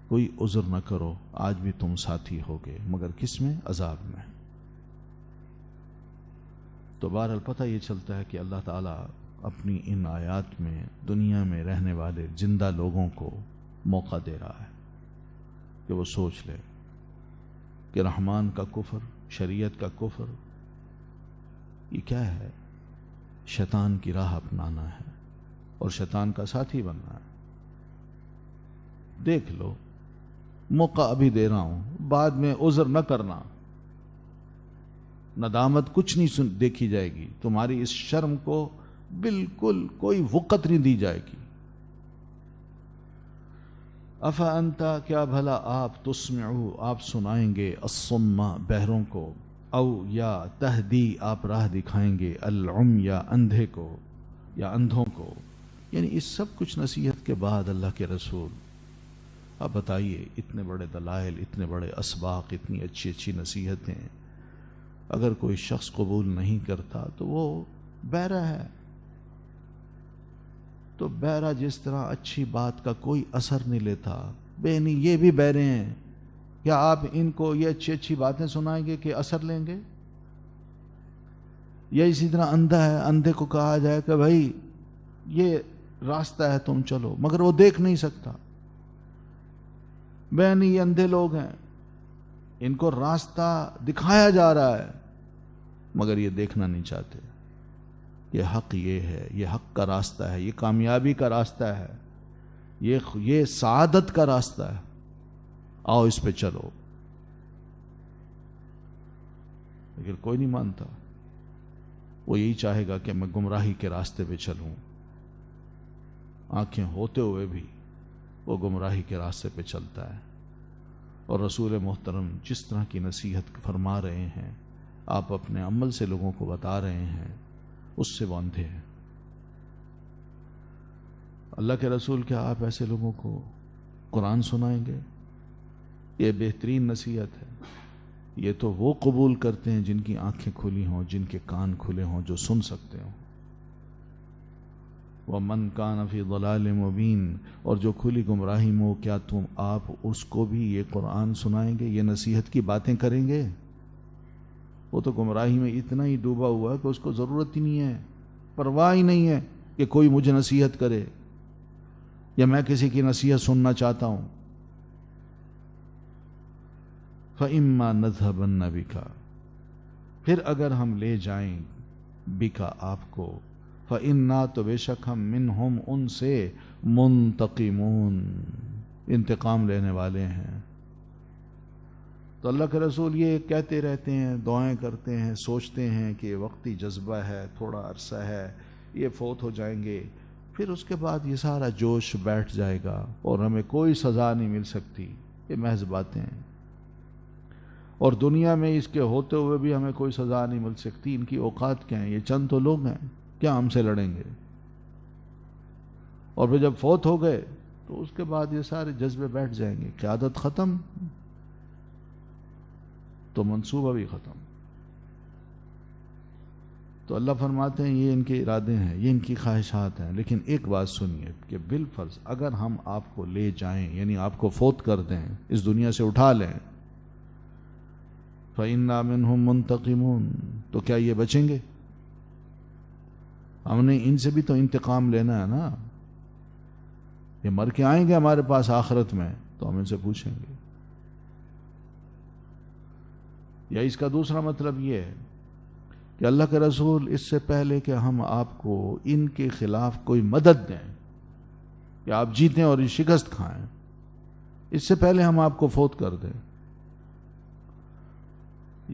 کوئی عذر نہ کرو، آج بھی تم ساتھی ہوگے، مگر کس میں؟ عذاب میں۔ تو بہرحال پتہ یہ چلتا ہے کہ اللہ تعالیٰ اپنی ان آیات میں دنیا میں رہنے والے زندہ لوگوں کو موقع دے رہا ہے کہ وہ سوچ لے کہ رحمان کا کفر، شریعت کا کفر، یہ کیا ہے؟ شیطان کی راہ اپنانا ہے اور شیطان کا ساتھی بننا ہے۔ دیکھ لو، موقع ابھی دے رہا ہوں، بعد میں عذر نہ کرنا، ندامت کچھ نہیں دیکھی جائے گی، تمہاری اس شرم کو بالکل کوئی وقت نہیں دی جائے گی۔ افا انتا، کیا بھلا آپ، تسمعو، آپ سنائیں گے، الصم، بہروں کو، او یا تہدی، آپ راہ دکھائیں گے، العم، یا اندھے کو یا اندھوں کو۔ یعنی اس سب کچھ نصیحت کے بعد اللہ کے رسول، اب بتائیے، اتنے بڑے دلائل، اتنے بڑے اسباق، اتنی اچھی اچھی نصیحتیں، اگر کوئی شخص قبول نہیں کرتا تو وہ بہرا ہے۔ تو بہرا جس طرح اچھی بات کا کوئی اثر نہیں لیتا، بہنی یہ بھی بہرے ہیں، کیا آپ ان کو یہ اچھی اچھی باتیں سنائیں گے کہ اثر لیں گے؟ یا اسی طرح اندھا ہے، اندھے کو کہا جائے کہ بھائی یہ راستہ ہے تم چلو، مگر وہ دیکھ نہیں سکتا۔ بہنی یہ اندھے لوگ ہیں، ان کو راستہ دکھایا جا رہا ہے مگر یہ دیکھنا نہیں چاہتے۔ یہ حق یہ ہے، یہ حق کا راستہ ہے، یہ کامیابی کا راستہ ہے، یہ سعادت کا راستہ ہے، آؤ اس پہ چلو۔ لیکن کوئی نہیں مانتا، وہ یہی چاہے گا کہ میں گمراہی کے راستے پہ چلوں، آنکھیں ہوتے ہوئے بھی وہ گمراہی کے راستے پہ چلتا ہے۔ اور رسول محترم جس طرح کی نصیحت فرما رہے ہیں، آپ اپنے عمل سے لوگوں کو بتا رہے ہیں، اس سے وہ اندھے ہیں۔ اللہ کے رسول، کیا آپ ایسے لوگوں کو قرآن سنائیں گے؟ یہ بہترین نصیحت ہے۔ یہ تو وہ قبول کرتے ہیں جن کی آنکھیں کھلی ہوں، جن کے کان کھلے ہوں، جو سن سکتے ہوں۔ وَمَنْ كَانَ فِي ضَلَالٍ مُبِينٍ، اور جو کھلی گمراہی میں ہو، کیا تم آپ اس کو بھی یہ قرآن سنائیں گے، یہ نصیحت کی باتیں کریں گے؟ وہ تو گمراہی میں اتنا ہی ڈوبا ہوا ہے کہ اس کو ضرورت ہی نہیں ہے، پرواہ ہی نہیں ہے کہ کوئی مجھے نصیحت کرے یا میں کسی کی نصیحت سننا چاہتا ہوں۔ فَإِمَّا نَذْهَبَنَّ بِكَ، پھر اگر ہم لے جائیں بِكَ آپ کو، فَإِنَّا، تو بے شک ہم مِنْهُمْ ان سے، منتقمون، انتقام لینے والے ہیں۔ تو اللہ کے رسول یہ کہتے رہتے ہیں، دعائیں کرتے ہیں، سوچتے ہیں کہ وقتی جذبہ ہے، تھوڑا عرصہ ہے، یہ فوت ہو جائیں گے، پھر اس کے بعد یہ سارا جوش بیٹھ جائے گا اور ہمیں کوئی سزا نہیں مل سکتی۔ یہ محض باتیں ہیں، اور دنیا میں اس کے ہوتے ہوئے بھی ہمیں کوئی سزا نہیں مل سکتی۔ ان کی اوقات کیا ہیں؟ یہ چند تو لوگ ہیں، کیا ہم سے لڑیں گے؟ اور پھر جب فوت ہو گئے تو اس کے بعد یہ سارے جذبے بیٹھ جائیں گے، قیادت ختم تو منصوبہ بھی ختم۔ تو اللہ فرماتے ہیں یہ ان کے ارادے ہیں، یہ ان کی خواہشات ہیں، لیکن ایک بات سنیے کہ بالفرض اگر ہم آپ کو لے جائیں، یعنی آپ کو فوت کر دیں، اس دنیا سے اٹھا لیں، فَإِنَّا مِنْهُمْ مُنْتَقِمُونَ، تو کیا یہ بچیں گے؟ ہم نے ان سے بھی تو انتقام لینا ہے نا، یہ مر کے آئیں گے ہمارے پاس آخرت میں تو ہم ان سے پوچھیں گے۔ یا اس کا دوسرا مطلب یہ ہے کہ اللہ کے رسول اس سے پہلے کہ ہم آپ کو ان کے خلاف کوئی مدد دیں کہ آپ جیتیں اور شکست کھائیں، اس سے پہلے ہم آپ کو فوت کر دیں،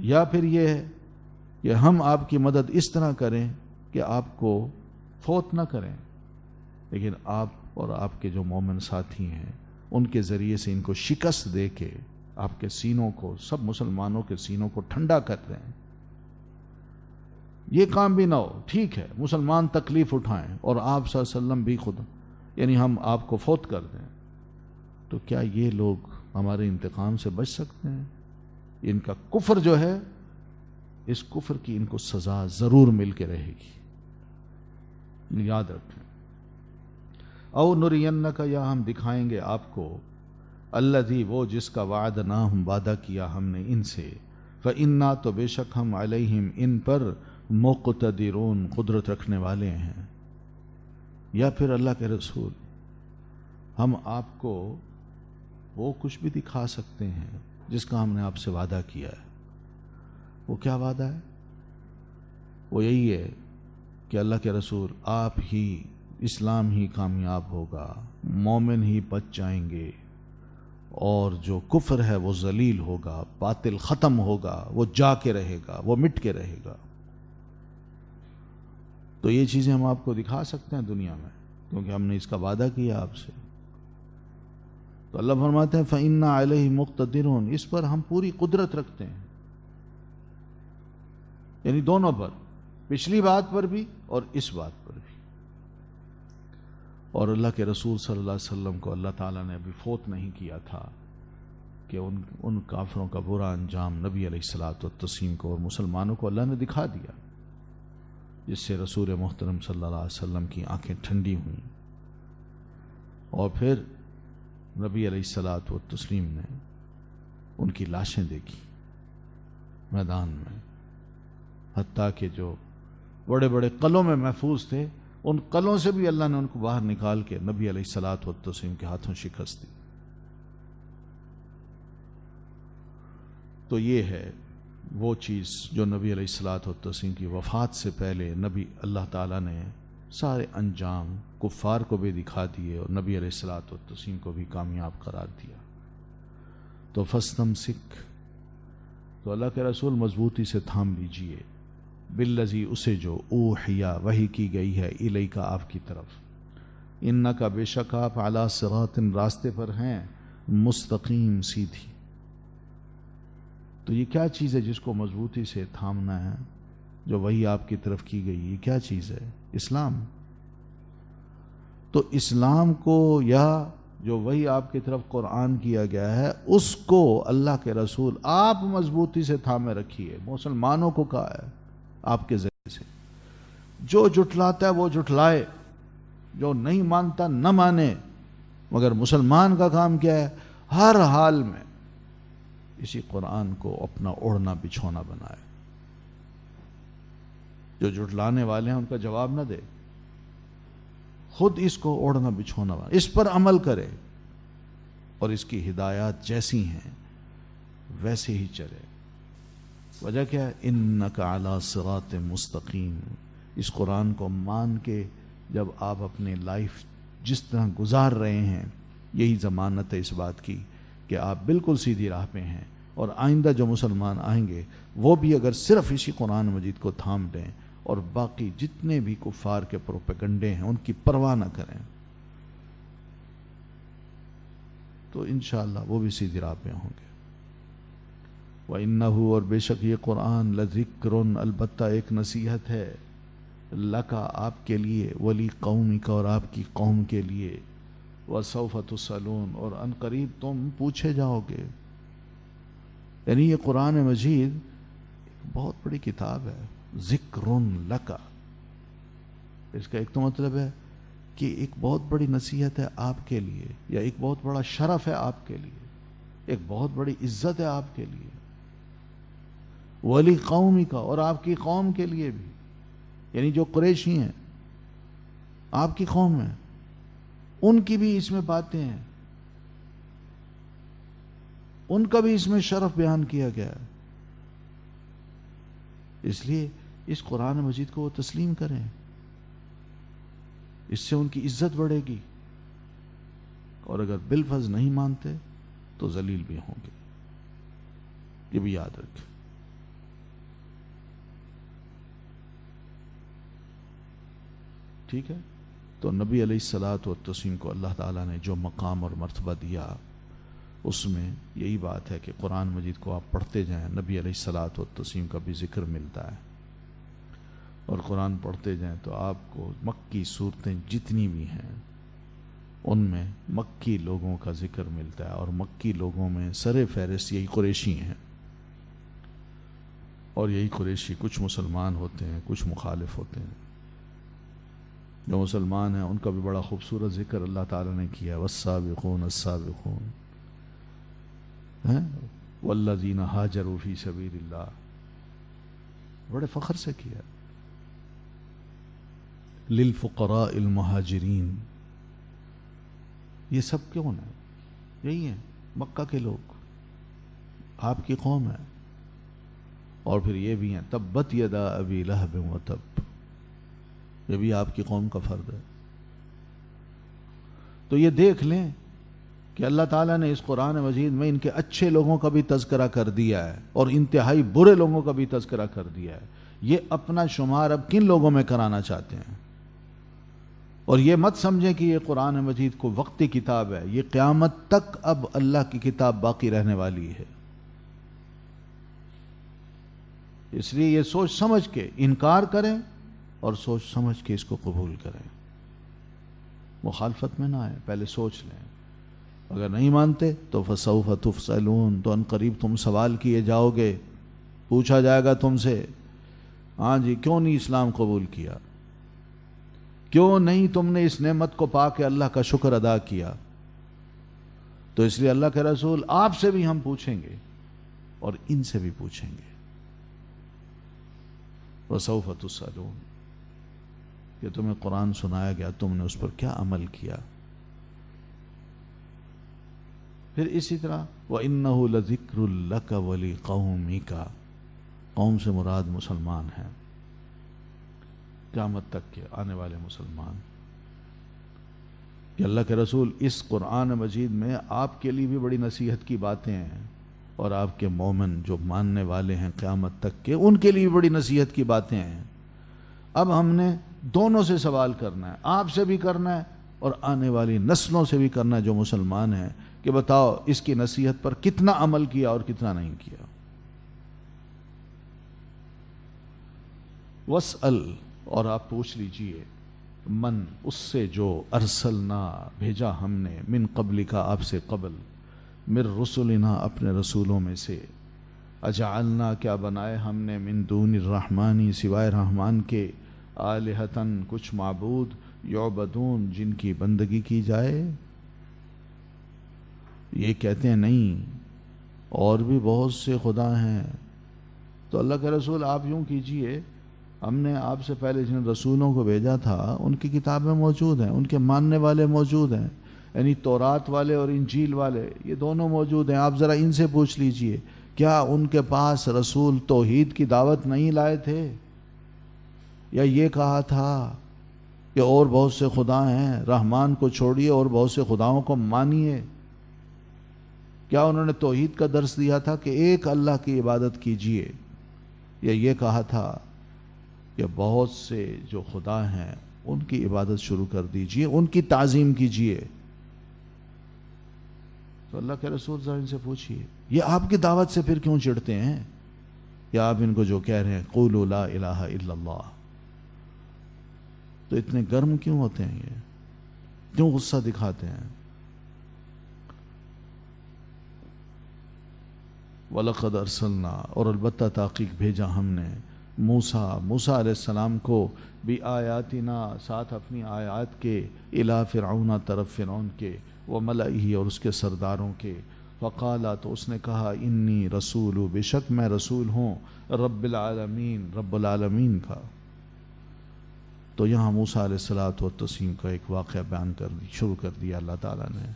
یا پھر یہ ہے کہ ہم آپ کی مدد اس طرح کریں کہ آپ کو فوت نہ کریں، لیکن آپ اور آپ کے جو مومن ساتھی ہیں ان کے ذریعے سے ان کو شکست دے کے آپ کے سینوں کو، سب مسلمانوں کے سینوں کو ٹھنڈا کر دیں۔ یہ کام بھی نہ ہو، ٹھیک ہے مسلمان تکلیف اٹھائیں اور آپ صلی اللہ علیہ وسلم بھی خود یعنی ہم آپ کو فوت کر دیں، تو کیا یہ لوگ ہمارے انتقام سے بچ سکتے ہیں؟ ان کا کفر جو ہے، اس کفر کی ان کو سزا ضرور مل کے رہے گی، یاد رکھیں۔ او نرینک، یا ہم دکھائیں گے آپ کو، الذی وہ جس کا وعدناہم وعدہ کیا ہم نے ان سے، فإنا تو بے شک ہم علیہم ان پر مقتدرون قدرت رکھنے والے ہیں۔ یا پھر اللہ کے رسول ہم آپ کو وہ کچھ بھی دکھا سکتے ہیں جس کا ہم نے آپ سے وعدہ کیا ہے۔ وہ کیا وعدہ ہے؟ وہ یہی ہے کہ اللہ کے رسول آپ ہی، اسلام ہی کامیاب ہوگا، مومن ہی بچ جائیں گے، اور جو کفر ہے وہ ذلیل ہوگا، باطل ختم ہوگا، وہ جا کے رہے گا، وہ مٹ کے رہے گا۔ تو یہ چیزیں ہم آپ کو دکھا سکتے ہیں دنیا میں، کیونکہ ہم نے اس کا وعدہ کیا آپ سے۔ تو اللہ فرماتے ہیں فَإِنَّا عَلَيْهِ مُقْتَدِرُونَ، اس پر ہم پوری قدرت رکھتے ہیں، یعنی دونوں پر، پچھلی بات پر بھی اور اس بات پر بھی۔ اور اللہ کے رسول صلی اللہ علیہ وسلم کو اللہ تعالیٰ نے ابھی فوت نہیں کیا تھا کہ ان کافروں کا برا انجام نبی علیہ الصلوۃ والتسلیم کو اور مسلمانوں کو اللہ نے دکھا دیا، جس سے رسول محترم صلی اللہ علیہ وسلم کی آنکھیں ٹھنڈی ہوئیں، اور پھر نبی علیہ الصلوۃ والتسلیم نے ان کی لاشیں دیکھی میدان میں، حتیٰ کہ جو بڑے بڑے قلعوں میں محفوظ تھے، ان قلعوں سے بھی اللہ نے ان کو باہر نکال کے نبی علیہ الصلوۃ والتسلیم کے ہاتھوں شکست دی۔ تو یہ ہے وہ چیز جو نبی علیہ الصلوۃ والتسلیم کی وفات سے پہلے نبی اللہ تعالیٰ نے سارے انجام کفار کو بھی دکھا دیے اور نبی علیہ الصلوۃ والتسلیم کو بھی کامیاب قرار دیا۔ تو فاستمسک، تو اللہ کے رسول مضبوطی سے تھام لیجئے، بالذی اسے جو اوحیا وحی کی گئی ہے الیک آپ کی طرف، انکا بے شک آپ علی صراط راستے پر ہیں، مستقیم سیدھی۔ تو یہ کیا چیز ہے جس کو مضبوطی سے تھامنا ہے؟ جو وحی آپ کی طرف کی گئی، یہ کیا چیز ہے؟ اسلام۔ تو اسلام کو، یا جو وحی آپ کی طرف قرآن کیا گیا ہے، اس کو اللہ کے رسول آپ مضبوطی سے تھامے رکھیے۔ مسلمانوں کو کہا ہے آپ کے ذریعے سے، جو جھٹلاتا ہے وہ جھٹلائے، جو نہیں مانتا نہ مانے، مگر مسلمان کا کام کیا ہے؟ ہر حال میں اسی قرآن کو اپنا اوڑھنا بچھونا بنائے۔ جو جھٹلانے والے ہیں ان کا جواب نہ دے، خود اس کو اوڑھنا بچھونا بنائے، اس پر عمل کرے، اور اس کی ہدایات جیسی ہیں ویسے ہی چلے۔ وجہ کیا ہے؟ انکا علی صراط مستقیم۔ اس قرآن کو مان کے جب آپ اپنے لائف جس طرح گزار رہے ہیں، یہی ضمانت ہے اس بات کی کہ آپ بالکل سیدھی راہ پہ ہیں، اور آئندہ جو مسلمان آئیں گے وہ بھی اگر صرف اسی قرآن مجید کو تھام لیں اور باقی جتنے بھی کفار کے پروپیگنڈے ہیں ان کی پرواہ نہ کریں، تو انشاءاللہ وہ بھی سیدھی راہ پہ ہوں گے۔ وَإِنَّهُ، اور بے شک یہ قرآن، لَذِكْرٌ، البتہ ایک نصیحت ہے، لَكَ آپ کے لیے، وَلِقَوْمِكَ اور آپ کی قوم کے لیے، وَسَوْفَ تُسْأَلُونَ اور ان قریب تم پوچھے جاؤ گے۔ یعنی یہ قرآن مجید ایک بہت بڑی کتاب ہے، ذکرٌ لک، اس کا ایک تو مطلب ہے کہ ایک بہت بڑی نصیحت ہے آپ کے لیے، یا ایک بہت بڑا شرف ہے آپ کے لیے، ایک بہت بڑی عزت ہے آپ کے لیے، ولی قومی کا اور آپ کی قوم کے لیے بھی، یعنی جو قریشی ہیں آپ کی قوم ہے، ان کی بھی اس میں باتیں ہیں، ان کا بھی اس میں شرف بیان کیا گیا ہے۔ اس لیے اس قرآن مجید کو وہ تسلیم کریں، اس سے ان کی عزت بڑھے گی، اور اگر بالفرض نہیں مانتے تو ذلیل بھی ہوں گے، یہ بھی یاد رکھیں۔ ٹھیک ہے؟ تو نبی علیہ الصلوۃ والتسلیم کو اللہ تعالیٰ نے جو مقام اور مرتبہ دیا، اس میں یہی بات ہے کہ قرآن مجید کو آپ پڑھتے جائیں، نبی علیہ الصلوۃ والتسلیم کا بھی ذکر ملتا ہے۔ اور قرآن پڑھتے جائیں تو آپ کو مکی صورتیں جتنی بھی ہیں ان میں مکی لوگوں کا ذکر ملتا ہے، اور مکی لوگوں میں سر فہرست یہی قریشی ہیں، اور یہی قریشی کچھ مسلمان ہوتے ہیں، کچھ مخالف ہوتے ہیں۔ جو مسلمان ہیں ان کا بھی بڑا خوبصورت ذکر اللہ تعالیٰ نے کیا، والسابقون السابقون والذین ہاجروا فی سبیل اللہ، بڑے فخر سے کیا۔ للفقراء المہاجرین، یہ سب کون ہے؟ یہی ہیں مکہ کے لوگ، آپ کی قوم ہے۔ اور پھر یہ بھی ہیں تبت یدا ابی لہب وتب، یہ بھی آپ کی قوم کا فرد ہے۔ تو یہ دیکھ لیں کہ اللہ تعالیٰ نے اس قرآن مجید میں ان کے اچھے لوگوں کا بھی تذکرہ کر دیا ہے اور انتہائی برے لوگوں کا بھی تذکرہ کر دیا ہے۔ یہ اپنا شمار اب کن لوگوں میں کرانا چاہتے ہیں؟ اور یہ مت سمجھیں کہ یہ قرآن مجید کو وقتی کتاب ہے، یہ قیامت تک اب اللہ کی کتاب باقی رہنے والی ہے۔ اس لیے یہ سوچ سمجھ کے انکار کریں اور سوچ سمجھ کے اس کو قبول کریں، مخالفت میں نہ آئیں، پہلے سوچ لیں۔ اگر نہیں مانتے تو فسوف تفصلون، تو ان قریب تم سوال کیے جاؤ گے، پوچھا جائے گا تم سے، ہاں جی کیوں نہیں اسلام قبول کیا، کیوں نہیں تم نے اس نعمت کو پا کے اللہ کا شکر ادا کیا؟ تو اس لیے اللہ کے رسول آپ سے بھی ہم پوچھیں گے اور ان سے بھی پوچھیں گے، وسوف تسألون، کہ تمہیں قرآن سنایا گیا تم نے اس پر کیا عمل کیا۔ پھر اسی طرح وَإِنَّهُ لَذِكْرٌ لَكَ وَلِقَوْمِكَ، قوم سے مراد مسلمان ہیں، قیامت تک کے آنے والے مسلمان، کہ اللہ کے رسول اس قرآن مجید میں آپ کے لیے بھی بڑی نصیحت کی باتیں ہیں، اور آپ کے مومن جو ماننے والے ہیں قیامت تک کے ان کے لیے بھی بڑی نصیحت کی باتیں ہیں۔ اب ہم نے دونوں سے سوال کرنا ہے، آپ سے بھی کرنا ہے اور آنے والی نسلوں سے بھی کرنا ہے جو مسلمان ہیں، کہ بتاؤ اس کی نصیحت پر کتنا عمل کیا اور کتنا نہیں کیا۔ وَاسْأَلْ، اور آپ پوچھ لیجئے، من، اس سے جو ارسلنا، بھیجا ہم نے، من قبل کا، آپ سے قبل، من رسولنا، اپنے رسولوں میں سے، اجعلنا، کیا بنائے ہم نے، من دون الرحمانی، سوائے رحمان کے، آلہتن، کچھ معبود، یعبدون، جن کی بندگی کی جائے۔ یہ کہتے ہیں نہیں، اور بھی بہت سے خدا ہیں۔ تو اللہ کے رسول آپ یوں کیجئے، ہم نے آپ سے پہلے جن رسولوں کو بھیجا تھا ان کی کتابیں موجود ہیں، ان کے ماننے والے موجود ہیں، یعنی تورات والے اور انجیل والے، یہ دونوں موجود ہیں۔ آپ ذرا ان سے پوچھ لیجئے، کیا ان کے پاس رسول توحید کی دعوت نہیں لائے تھے؟ یا یہ کہا تھا کہ اور بہت سے خدا ہیں، رحمان کو چھوڑیے اور بہت سے خداؤں کو مانیے؟ کیا انہوں نے توحید کا درس دیا تھا کہ ایک اللہ کی عبادت کیجئے؟ یا یہ کہا تھا کہ بہت سے جو خدا ہیں ان کی عبادت شروع کر دیجئے، ان کی تعظیم کیجئے؟ تو اللہ کے رسول ذرا ان سے پوچھئے، یہ آپ کی دعوت سے پھر کیوں چڑھتے ہیں؟ یا آپ ان کو جو کہہ رہے ہیں قولوا لا الہ الا اللہ، تو اتنے گرم کیوں ہوتے ہیں؟ یہ کیوں غصہ دکھاتے ہیں؟ وَلَقَدْ أَرْسَلْنَا، اور البتہ تحقیق بھیجا ہم نے، موسیٰ علیہ السلام کو، بِآیاتنا، ساتھ اپنی آیات کے، اِلیٰ فرعون، طرف فرعون کے، وَمَلَئِهِ، اور اس کے سرداروں کے، فقالا، تو اس نے کہا، انی رسول، بے شک میں رسول ہوں، رب العالمین، رب العالمین کا۔ تو یہاں موسیٰ علیہ السلام کا ایک واقعہ بیان شروع کر دیا اللہ تعالیٰ نے،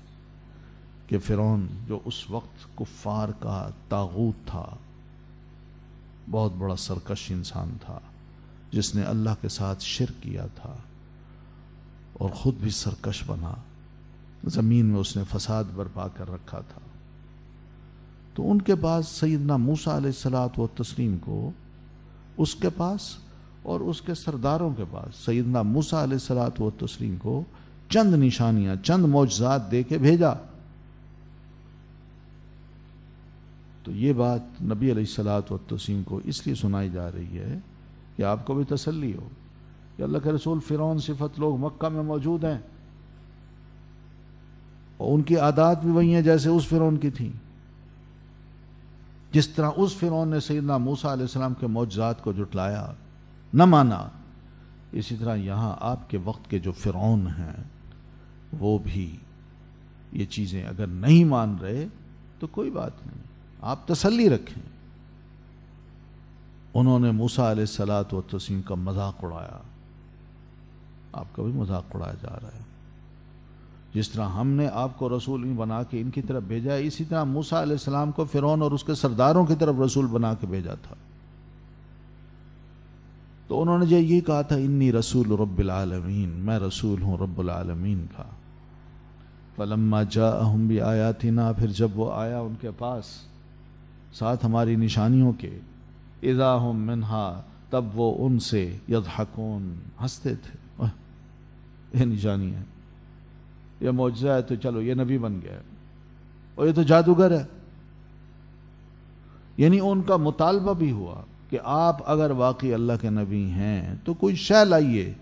کہ فرعون جو اس وقت کفار کا طاغوت تھا، بہت بڑا سرکش انسان تھا، جس نے اللہ کے ساتھ شرک کیا تھا اور خود بھی سرکش بنا، زمین میں اس نے فساد برپا کر رکھا تھا۔ تو ان کے پاس سیدنا موسیٰ علیہ السلام کو، اس کے پاس اور اس کے سرداروں کے پاس، سیدنا موسیٰ علیہ السلام کو چند نشانیاں، چند معجزات دے کے بھیجا۔ تو یہ بات نبی علیہ السلام کو اس لیے سنائی جا رہی ہے کہ آپ کو بھی تسلی ہو کہ اللہ کے رسول فرعون صفت لوگ مکہ میں موجود ہیں اور ان کی عادات بھی وہی ہیں جیسے اس فرعون کی تھیں. جس طرح اس فرعون نے سیدنا موسیٰ علیہ السلام کے معجزات کو جھٹلایا، نہ مانا، اسی طرح یہاں آپ کے وقت کے جو فرعون ہیں وہ بھی یہ چیزیں اگر نہیں مان رہے تو کوئی بات نہیں، آپ تسلی رکھیں. انہوں نے موسیٰ علیہ السلام کا مذاق اڑایا، آپ کا بھی مذاق اڑایا جا رہا ہے. جس طرح ہم نے آپ کو رسول بنا کے ان کی طرف بھیجا ہے، اسی طرح موسیٰ علیہ السلام کو فرعون اور اس کے سرداروں کی طرف رسول بنا کے بھیجا تھا. تو انہوں نے جو یہ کہا تھا انی رسول رب العالمین، میں رسول ہوں رب العالمین کا. فلما جاءہم بآیاتنا، پھر جب وہ آیا ان کے پاس ساتھ ہماری نشانیوں کے، اذا ہم منہا، تب وہ ان سے یضحکون، ہنستے تھے. یہ نشانی ہے، یہ معجزہ ہے تو چلو یہ نبی بن گیا، اور یہ تو جادوگر ہے. یعنی ان کا مطالبہ بھی ہوا کہ آپ اگر واقعی اللہ کے نبی ہیں تو کوئی شے لائیے،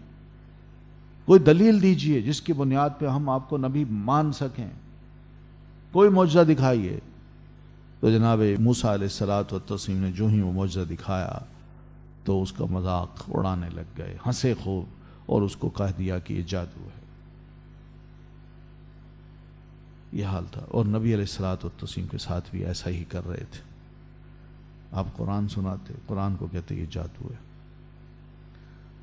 کوئی دلیل دیجئے جس کی بنیاد پہ ہم آپ کو نبی مان سکیں، کوئی معجزہ دکھائیے. تو جناب موسیٰ علیہ السلام نے جو ہی وہ معجزہ دکھایا تو اس کا مذاق اڑانے لگ گئے، ہنسے خوب اور اس کو کہہ دیا کہ یہ جادو ہے. یہ حال تھا. اور نبی علیہ السلام کے ساتھ بھی ایسا ہی کر رہے تھے. آپ قرآن سناتے، قرآن کو کہتے یہ جادو ہے.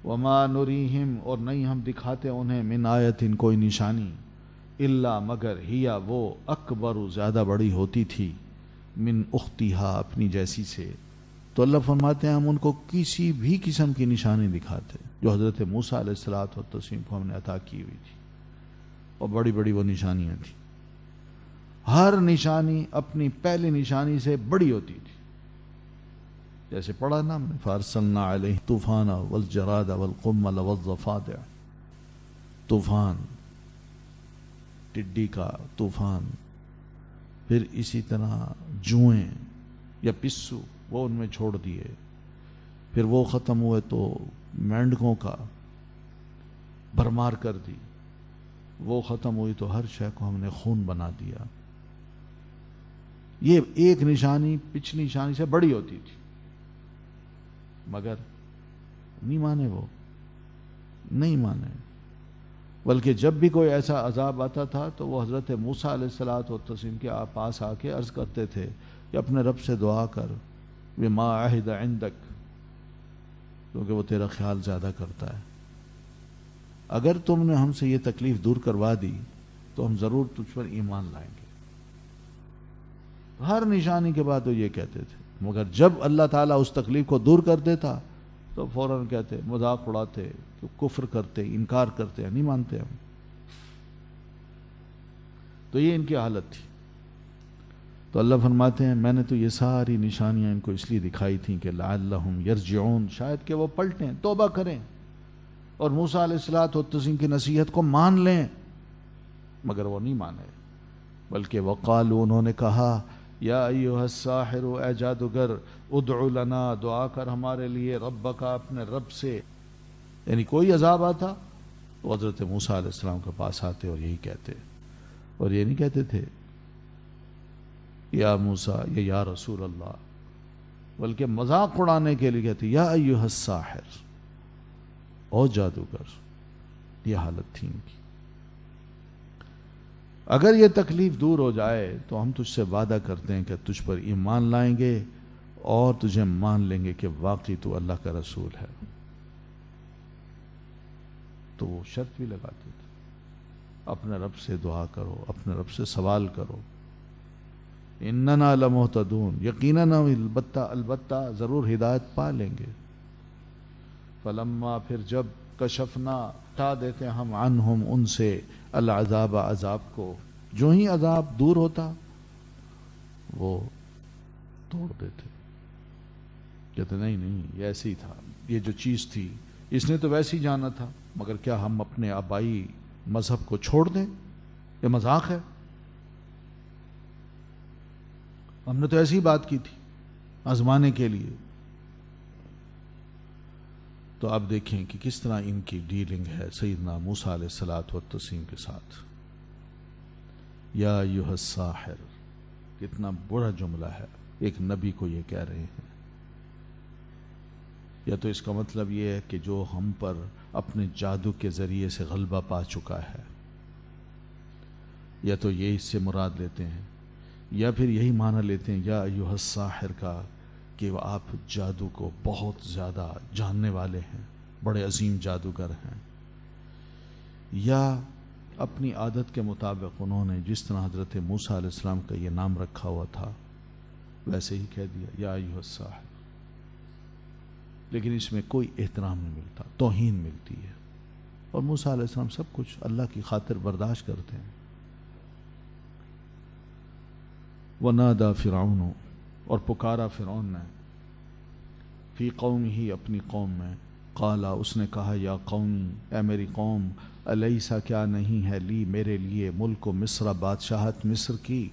وما نریہم، اور نہیں ہم دکھاتے انہیں، من آیت، کوئی نشانی، الا مگر، ہیا وہ، اکبر، زیادہ بڑی ہوتی تھی، من اختہا، اپنی جیسی سے. تو اللہ فرماتے ہیں ہم ان کو کسی بھی قسم کی نشانی دکھاتے جو حضرت موسیٰ علیہ السلام کو ہم نے عطا کی ہوئی تھی، اور بڑی بڑی وہ نشانیاں تھیں. ہر نشانی اپنی پہلی نشانی سے بڑی ہوتی تھی. جیسے پڑھا نا ہم نے، فارسلنا علیہ طوفان والجراد والقمل والضفادع، طوفان، ٹڈی کا طوفان، پھر اسی طرح جوئیں یا پسو وہ ان میں چھوڑ دیے، پھر وہ ختم ہوئے تو مینڈکوں کا بھرمار کر دی، وہ ختم ہوئی تو ہر شے کو ہم نے خون بنا دیا. یہ ایک نشانی پچھلی نشانی سے بڑی ہوتی تھی، مگر نہیں مانے، وہ نہیں مانے. بلکہ جب بھی کوئی ایسا عذاب آتا تھا تو وہ حضرت موسیٰ علیہ السلام کے پاس آ کے عرض کرتے تھے کہ اپنے رب سے دعا کر، بما عہد عندک، کیونکہ وہ تیرا خیال زیادہ کرتا ہے. اگر تم نے ہم سے یہ تکلیف دور کروا دی تو ہم ضرور تجھ پر ایمان لائیں گے. ہر نشانی کے بعد وہ یہ کہتے تھے، مگر جب اللہ تعالیٰ اس تکلیف کو دور کر دیتا تو فوراً کہتے، مذاق اڑاتے، کفر کرتے، انکار کرتے، نہیں مانتے ہم. تو یہ ان کی حالت تھی. تو اللہ فرماتے ہیں میں نے تو یہ ساری نشانیاں ان کو اس لیے دکھائی تھیں کہ لعلہم یرجعون، شاید کہ وہ پلٹیں، توبہ کریں اور موسیٰ علیہ السلام کی نصیحت کو مان لیں. مگر وہ نہیں مانے، بلکہ وقالوا، انہوں نے کہا، یا ایھا الساحر، اے جادوگر، ادع لنا، دعا کر ہمارے لیے، ربک، اپنے رب سے. یعنی کوئی عذاب آتا تو حضرت موسیٰ علیہ السلام کے پاس آتے اور یہی کہتے، اور یہ نہیں کہتے تھے یا موسیٰ یا رسول اللہ، بلکہ مذاق اڑانے کے لیے کہتے یا ایھا الساحر، او جادوگر. یہ حالت تھی ان کی. اگر یہ تکلیف دور ہو جائے تو ہم تجھ سے وعدہ کرتے ہیں کہ تجھ پر ایمان لائیں گے اور تجھے مان لیں گے کہ واقعی تو اللہ کا رسول ہے. تو وہ شرط بھی لگاتے تھے، اپنے رب سے دعا کرو، اپنے رب سے سوال کرو، اننا لمہتدون، یقیناً البتہ ضرور ہدایت پا لیں گے. فلما، پھر جب، کشفنا، ہٹا دیتے ہم، عنہم، ان سے، العذاب، عذاب کو، جو ہی عذاب دور ہوتا وہ توڑ دیتے. کہتے نہیں یہ ایسے ہی تھا، یہ جو چیز تھی اس نے تو ویسے ہی جانا تھا، مگر کیا ہم اپنے آبائی مذہب کو چھوڑ دیں؟ یہ مذاق ہے، ہم نے تو ایسی ہی بات کی تھی آزمانے کے لیے. تو آپ دیکھیں کہ کس طرح ان کی ڈیلنگ ہے سیدنا موسیٰ علیہ الصلوۃ والتسلیم کے ساتھ. یا ایھا الساحر، کتنا برا جملہ ہے، ایک نبی کو یہ کہہ رہے ہیں. یا تو اس کا مطلب یہ ہے کہ جو ہم پر اپنے جادو کے ذریعے سے غلبہ پا چکا ہے، یا تو یہ اس سے مراد لیتے ہیں، یا پھر یہی معنی لیتے ہیں یا ایھا الساحر کا کہ وہ آپ جادو کو بہت زیادہ جاننے والے ہیں، بڑے عظیم جادوگر ہیں. یا اپنی عادت کے مطابق انہوں نے جس طرح حضرت موسیٰ علیہ السلام کا یہ نام رکھا ہوا تھا ویسے ہی کہہ دیا یا ایھا الساحر. لیکن اس میں کوئی احترام نہیں ملتا، توہین ملتی ہے. اور موسیٰ علیہ السلام سب کچھ اللہ کی خاطر برداشت کرتے ہیں. وَنَادَى فِرْعَوْنُ، اور پکارا فرعون نے، فی قوم ہی، اپنی قوم میں، قالا، اس نے کہا، یا قومی، اے میری قوم، الیسا، کیا نہیں ہے، لی، میرے لیے، ملک و مصر، بادشاہت مصر کی.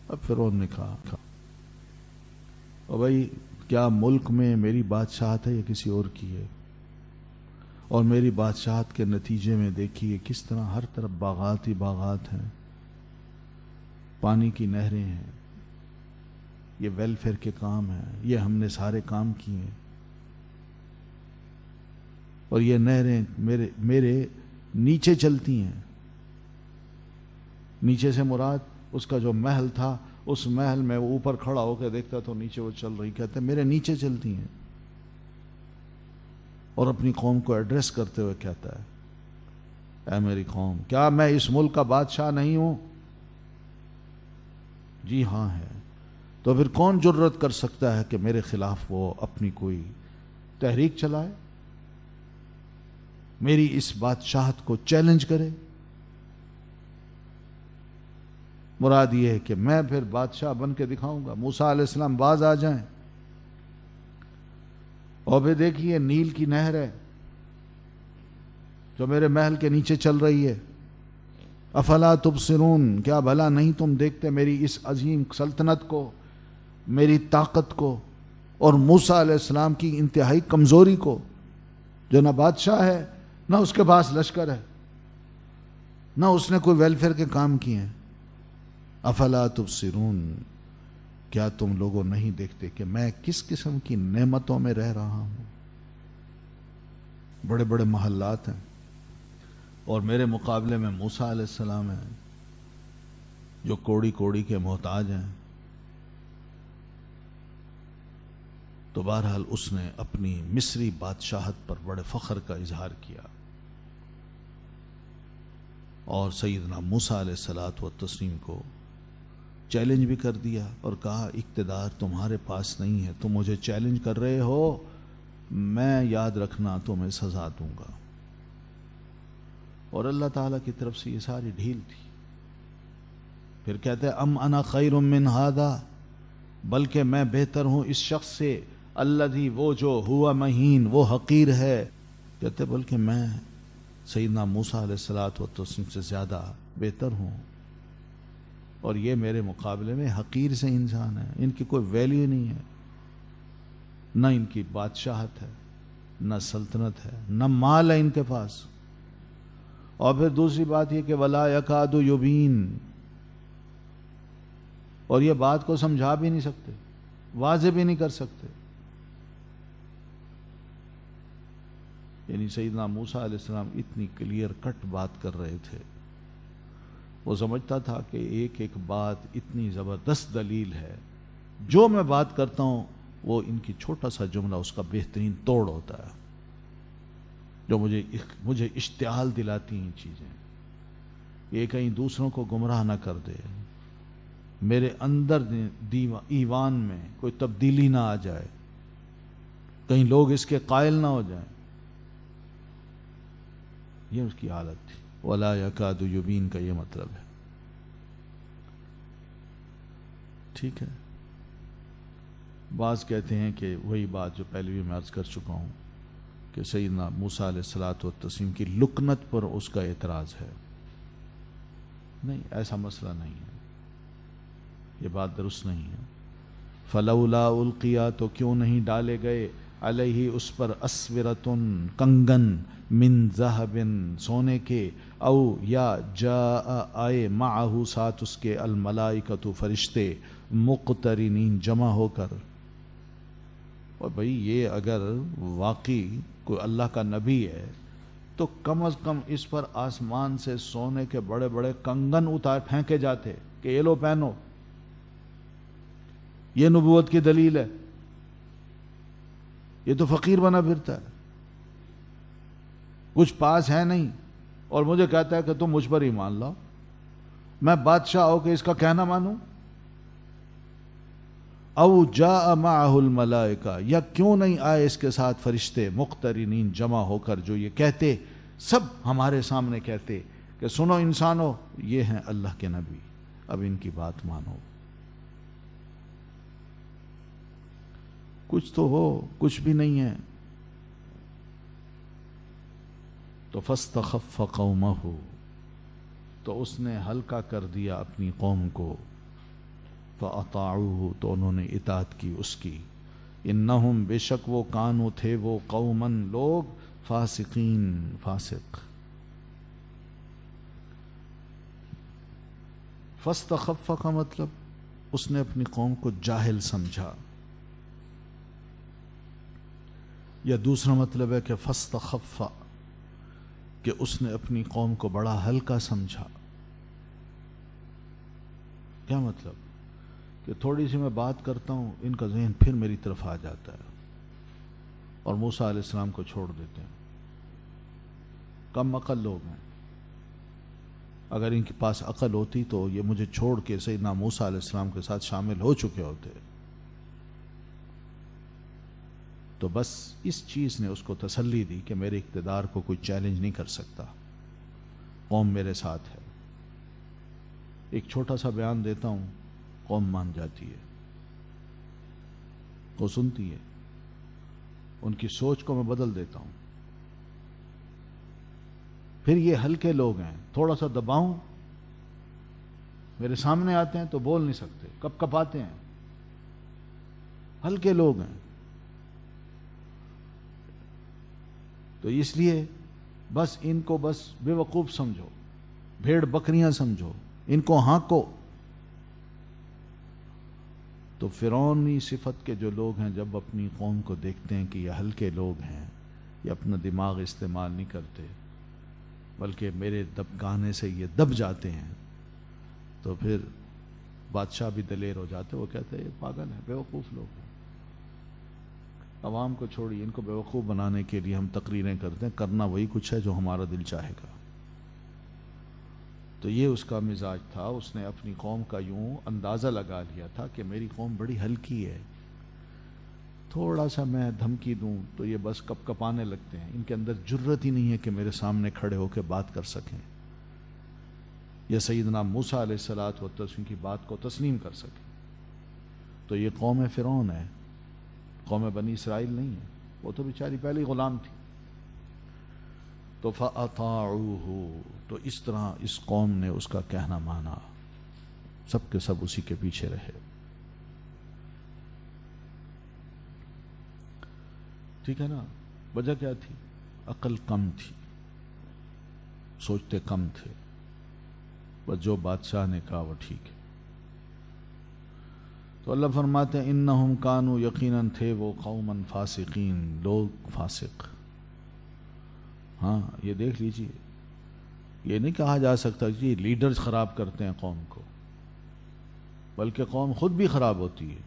اب فرعون نے کہا اور بھائی کیا ملک میں میری بادشاہت ہے یا کسی اور کی ہے؟ اور میری بادشاہت کے نتیجے میں دیکھیے کس طرح ہر طرف باغات ہی باغات ہیں، پانی کی نہریں ہیں، یہ ویلفیئر کے کام ہیں، یہ ہم نے سارے کام کیے ہیں. اور یہ نہریں میرے نیچے چلتی ہیں. نیچے سے مراد اس کا جو محل تھا، اس محل میں وہ اوپر کھڑا ہو کے دیکھتا تو نیچے وہ چل رہی، کہتے ہیں میرے نیچے چلتی ہیں. اور اپنی قوم کو ایڈریس کرتے ہوئے کہتا ہے، اے میری قوم، کیا میں اس ملک کا بادشاہ نہیں ہوں؟ جی ہاں ہے. تو پھر کون جرت کر سکتا ہے کہ میرے خلاف وہ اپنی کوئی تحریک چلائے، میری اس بادشاہت کو چیلنج کرے؟ مراد یہ ہے کہ میں پھر بادشاہ بن کے دکھاؤں گا، موسیٰ علیہ السلام باز آ جائیں. اور پھر دیکھیے نیل کی نہر ہے جو میرے محل کے نیچے چل رہی ہے. افلا تبصرون، کیا بھلا نہیں تم دیکھتے میری اس عظیم سلطنت کو، میری طاقت کو، اور موسیٰ علیہ السلام کی انتہائی کمزوری کو، جو نہ بادشاہ ہے، نہ اس کے پاس لشکر ہے، نہ اس نے کوئی ویلفیئر کے کام کیے ہیں. افلا تبصرون، کیا تم لوگوں نہیں دیکھتے کہ میں کس قسم کی نعمتوں میں رہ رہا ہوں؟ بڑے بڑے محلات ہیں، اور میرے مقابلے میں موسیٰ علیہ السلام ہیں جو کوڑی کوڑی کے محتاج ہیں. تو بہرحال اس نے اپنی مصری بادشاہت پر بڑے فخر کا اظہار کیا، اور سیدنا موسیٰ علیہ الصلوۃ والتسلیم کو چیلنج بھی کر دیا اور کہا، اقتدار تمہارے پاس نہیں ہے، تم مجھے چیلنج کر رہے ہو، میں یاد رکھنا تمہیں سزا دوں گا. اور اللہ تعالیٰ کی طرف سے یہ ساری ڈھیل تھی. پھر کہتے ہیں، ام انا خیر من ھذا، بلکہ میں بہتر ہوں اس شخص سے، الذی، وہ جو، ہوا مہین، وہ حقیر ہے. کہتے بلکہ میں سیدنا موسیٰ علیہ الصلوۃ والتسلیم سے زیادہ بہتر ہوں، اور یہ میرے مقابلے میں حقیر سے انسان ہے، ان کی کوئی ویلیو نہیں ہے، نہ ان کی بادشاہت ہے، نہ سلطنت ہے، نہ مال ہے ان کے پاس. اور پھر دوسری بات یہ کہ ولا یکاد یبین، اور یہ بات کو سمجھا بھی نہیں سکتے، واضح بھی نہیں کر سکتے. یعنی سیدنا موسیٰ علیہ السلام اتنی کلیئر کٹ بات کر رہے تھے. وہ سمجھتا تھا کہ ایک ایک بات اتنی زبردست دلیل ہے، جو میں بات کرتا ہوں وہ ان کی چھوٹا سا جملہ اس کا بہترین توڑ ہوتا ہے، جو مجھے اشتعال دلاتی ہیں چیزیں. یہ کہیں دوسروں کو گمراہ نہ کر دے، میرے اندر ایمان میں کوئی تبدیلی نہ آ جائے، کہیں لوگ اس کے قائل نہ ہو جائیں. یہ اس کی حالت تھی. ولا یکاد یبین کا یہ مطلب ہے. ٹھیک ہے. بعض کہتے ہیں کہ وہی بات جو پہلے بھی میں عرض کر چکا ہوں کہ سیدنا موسیٰ علیہ الصلوۃ والتسلیم کی لکنت پر اس کا اعتراض ہے. نہیں، ایسا مسئلہ نہیں ہے، یہ بات درست نہیں ہے. فلولا القیا، تو کیوں نہیں ڈالے گئے علیہ اس پر اسورتن کنگن من ذہب سونے کے، او یا جاء آئے معہ ساتھ اس کے الملائکۃ فرشتے مقترنین جمع ہو کر۔ اور بھئی یہ اگر واقعی کوئی اللہ کا نبی ہے تو کم از کم اس پر آسمان سے سونے کے بڑے بڑے کنگن اتار پھینکے جاتے کہ یہ لو پہنو، یہ نبوت کی دلیل ہے۔ یہ تو فقیر بنا پھرتا ہے، کچھ پاس ہے نہیں، اور مجھے کہتا ہے کہ تم مجھ پر ہی مان لاؤ، میں بادشاہ ہو کہ اس کا کہنا مانوں؟ او جاء معہ الملائکہ، یا کیوں نہیں آئے اس کے ساتھ فرشتے مقترنین جمع ہو کر، جو یہ کہتے، سب ہمارے سامنے کہتے کہ سنو انسانو، یہ ہیں اللہ کے نبی، اب ان کی بات مانو۔ کچھ تو ہو، کچھ بھی نہیں ہے۔ تو فاستخف قومہ، تو اس نے ہلکا کر دیا اپنی قوم کو، فاطاعوہ، تو انہوں نے اطاعت کی اس کی، انہم، بے شک وہ، کانو تھے وہ، قومن لوگ، فاسقین فاسق۔ فاستخف کا مطلب اس نے اپنی قوم کو جاہل سمجھا، یا دوسرا مطلب ہے کہ فاستخف کہ اس نے اپنی قوم کو بڑا ہلکا سمجھا۔ کیا مطلب؟ کہ تھوڑی سی میں بات کرتا ہوں، ان کا ذہن پھر میری طرف آ جاتا ہے اور موسیٰ علیہ السلام کو چھوڑ دیتے ہیں۔ کم عقل لوگ ہیں، اگر ان کے پاس عقل ہوتی تو یہ مجھے چھوڑ کے سیدنا موسیٰ علیہ السلام کے ساتھ شامل ہو چکے ہوتے۔ تو بس اس چیز نے اس کو تسلی دی کہ میرے اقتدار کو کوئی چیلنج نہیں کر سکتا، قوم میرے ساتھ ہے۔ ایک چھوٹا سا بیان دیتا ہوں، قوم مان جاتی ہے، وہ سنتی ہے، ان کی سوچ کو میں بدل دیتا ہوں۔ پھر یہ ہلکے لوگ ہیں، تھوڑا سا دباؤں، میرے سامنے آتے ہیں تو بول نہیں سکتے، کب کب آتے ہیں، ہلکے لوگ ہیں۔ تو اس لیے بس ان کو بس بے وقوف سمجھو، بھیڑ بکریاں سمجھو، ان کو ہانکو۔ تو فرعونی صفت کے جو لوگ ہیں جب اپنی قوم کو دیکھتے ہیں کہ یہ ہلکے لوگ ہیں، یہ اپنا دماغ استعمال نہیں کرتے بلکہ میرے دبکانے سے یہ دب جاتے ہیں، تو پھر بادشاہ بھی دلیر ہو جاتے، وہ کہتے ہیں یہ پاگل ہیں، بے وقوف لوگ ہیں۔ عوام کو چھوڑی، ان کو بے وقوف بنانے کے لیے ہم تقریریں کرتے ہیں، کرنا وہی کچھ ہے جو ہمارا دل چاہے گا۔ تو یہ اس کا مزاج تھا، اس نے اپنی قوم کا یوں اندازہ لگا لیا تھا کہ میری قوم بڑی ہلکی ہے، تھوڑا سا میں دھمکی دوں تو یہ بس کپ کپانے لگتے ہیں، ان کے اندر جرت ہی نہیں ہے کہ میرے سامنے کھڑے ہو کے بات کر سکیں، یا سیدنا موسیٰ علیہ الصلوۃ والتسلیم کی بات کو تسلیم کر سکیں۔ تو یہ قوم فرعون ہے، قوم بنی اسرائیل نہیں ہے، وہ تو بیچاری پہلے ہی غلام تھی۔ تو فَأَطَاعُوهُ، تو اس طرح اس قوم نے اس کا کہنا مانا، سب کے سب اسی کے پیچھے رہے۔ ٹھیک ہے نا؟ وجہ کیا تھی؟ عقل کم تھی، سوچتے کم تھے، بس جو بادشاہ نے کہا وہ ٹھیک ہے۔ تو اللہ فرماتے ہیں انہم کانوا، یقیناً تھے وہ، قوماً فاسقین، لوگ فاسق۔ ہاں یہ دیکھ لیجئے، یہ نہیں کہا جا سکتا کہ لیڈرز خراب کرتے ہیں قوم کو، بلکہ قوم خود بھی خراب ہوتی ہے۔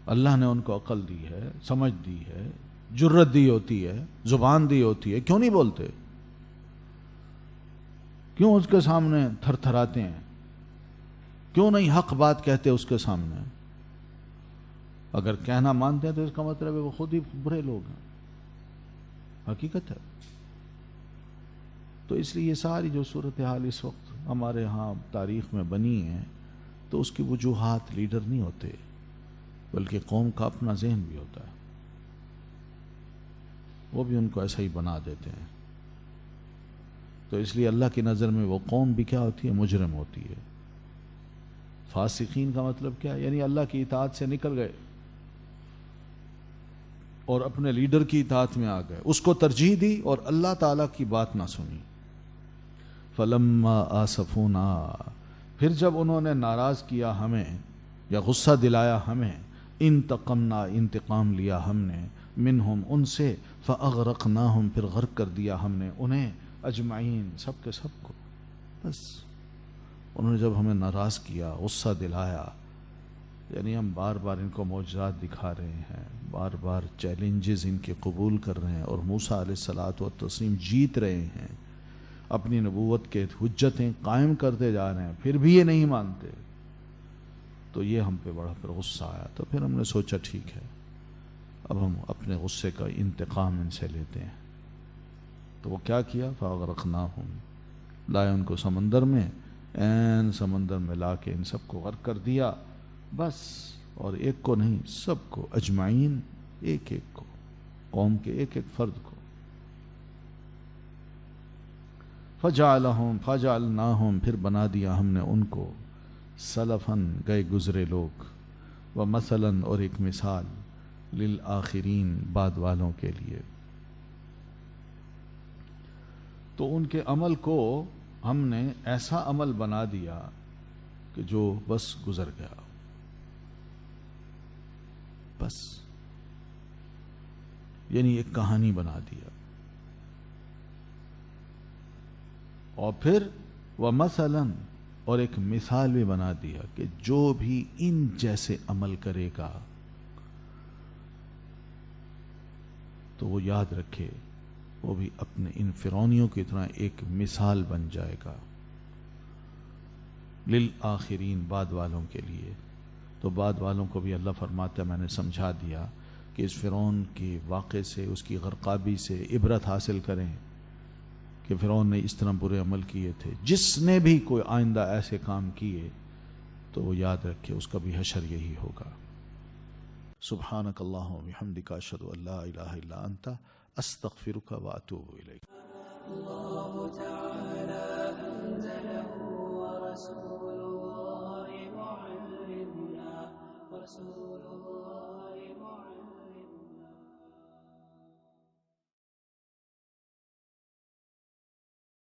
اللہ نے ان کو عقل دی ہے، سمجھ دی ہے، جرت دی ہوتی ہے، زبان دی ہوتی ہے، کیوں نہیں بولتے؟ کیوں اس کے سامنے تھر تھراتے ہیں؟ کیوں نہیں حق بات کہتے اس کے سامنے؟ اگر کہنا مانتے ہیں تو اس کا مطلب ہے وہ خود ہی برے لوگ ہیں، حقیقت ہے۔ تو اس لیے یہ ساری جو صورتحال اس وقت ہمارے ہاں تاریخ میں بنی ہے، تو اس کی وجوہات لیڈر نہیں ہوتے بلکہ قوم کا اپنا ذہن بھی ہوتا ہے، وہ بھی ان کو ایسا ہی بنا دیتے ہیں۔ تو اس لیے اللہ کی نظر میں وہ قوم بھی کیا ہوتی ہے؟ مجرم ہوتی ہے۔ فاسقین کا مطلب کیا ہے؟ یعنی اللہ کی اطاعت سے نکل گئے، اور اپنے لیڈر کی اطاعت میں آ گئے، اس کو ترجیح دی اور اللہ تعالیٰ کی بات نہ سنی. فلما آسفونا، پھر جب انہوں نے ناراض کیا ہمیں یا غصہ دلایا ہمیں، انتقمنا، انتقام لیا ہم نے، منہم، ان سے، فاغرقناہم، پھر غرق کر دیا ہم نے انہیں، اجمعین، سب کے سب کو. بس انہوں نے جب ہمیں ناراض کیا، غصہ دلایا، یعنی ہم بار بار ان کو معجزات دکھا رہے ہیں، بار بار چیلنجز ان کے قبول کر رہے ہیں، اور موسیٰ علیہ الصلوۃ والتسلیم جیت رہے ہیں، اپنی نبوت کے حجتیں قائم کرتے جا رہے ہیں، پھر بھی یہ نہیں مانتے. تو یہ ہم پہ بڑا پھر غصہ آیا. تو پھر ہم نے سوچا ٹھیک ہے، اب ہم اپنے غصے کا انتقام ان سے لیتے ہیں. تو وہ کیا کیا؟ فاغرقناہم، لائے ان کو سمندر میں، این سمندر میں لا کے ان سب کو غرق کر دیا. بس، اور ایک کو نہیں، سب کو، اجمعین، ایک ایک کو، قوم کے ایک ایک فرد کو. فجعلناہم، پھر بنا دیا ہم نے ان کو، سلفاً، گئے گزرے لوگ، ومثلاً، اور ایک مثال، للآخرین، بعد والوں کے لیے. تو ان کے عمل کو ہم نے ایسا عمل بنا دیا کہ جو بس گزر گیا، بس، یعنی ایک کہانی بنا دیا. اور پھر ومثلاً، اور ایک مثال بھی بنا دیا کہ جو بھی ان جیسے عمل کرے گا تو وہ یاد رکھے وہ بھی اپنے ان فرعونیوں کی طرح ایک مثال بن جائے گا. للآخرین، بعد والوں کے لیے. تو بعد والوں کو بھی اللہ فرماتا ہے میں نے سمجھا دیا کہ اس فرعون کے واقعے سے، اس کی غرقابی سے عبرت حاصل کریں کہ فرعون نے اس طرح برے عمل کیے تھے. جس نے بھی کوئی آئندہ ایسے کام کیے تو وہ یاد رکھے اس کا بھی حشر یہی ہوگا. سبحانک اللہم و بحمدک، اشہد ان لا الہ الا انت، استغفرک و اتوب الیک.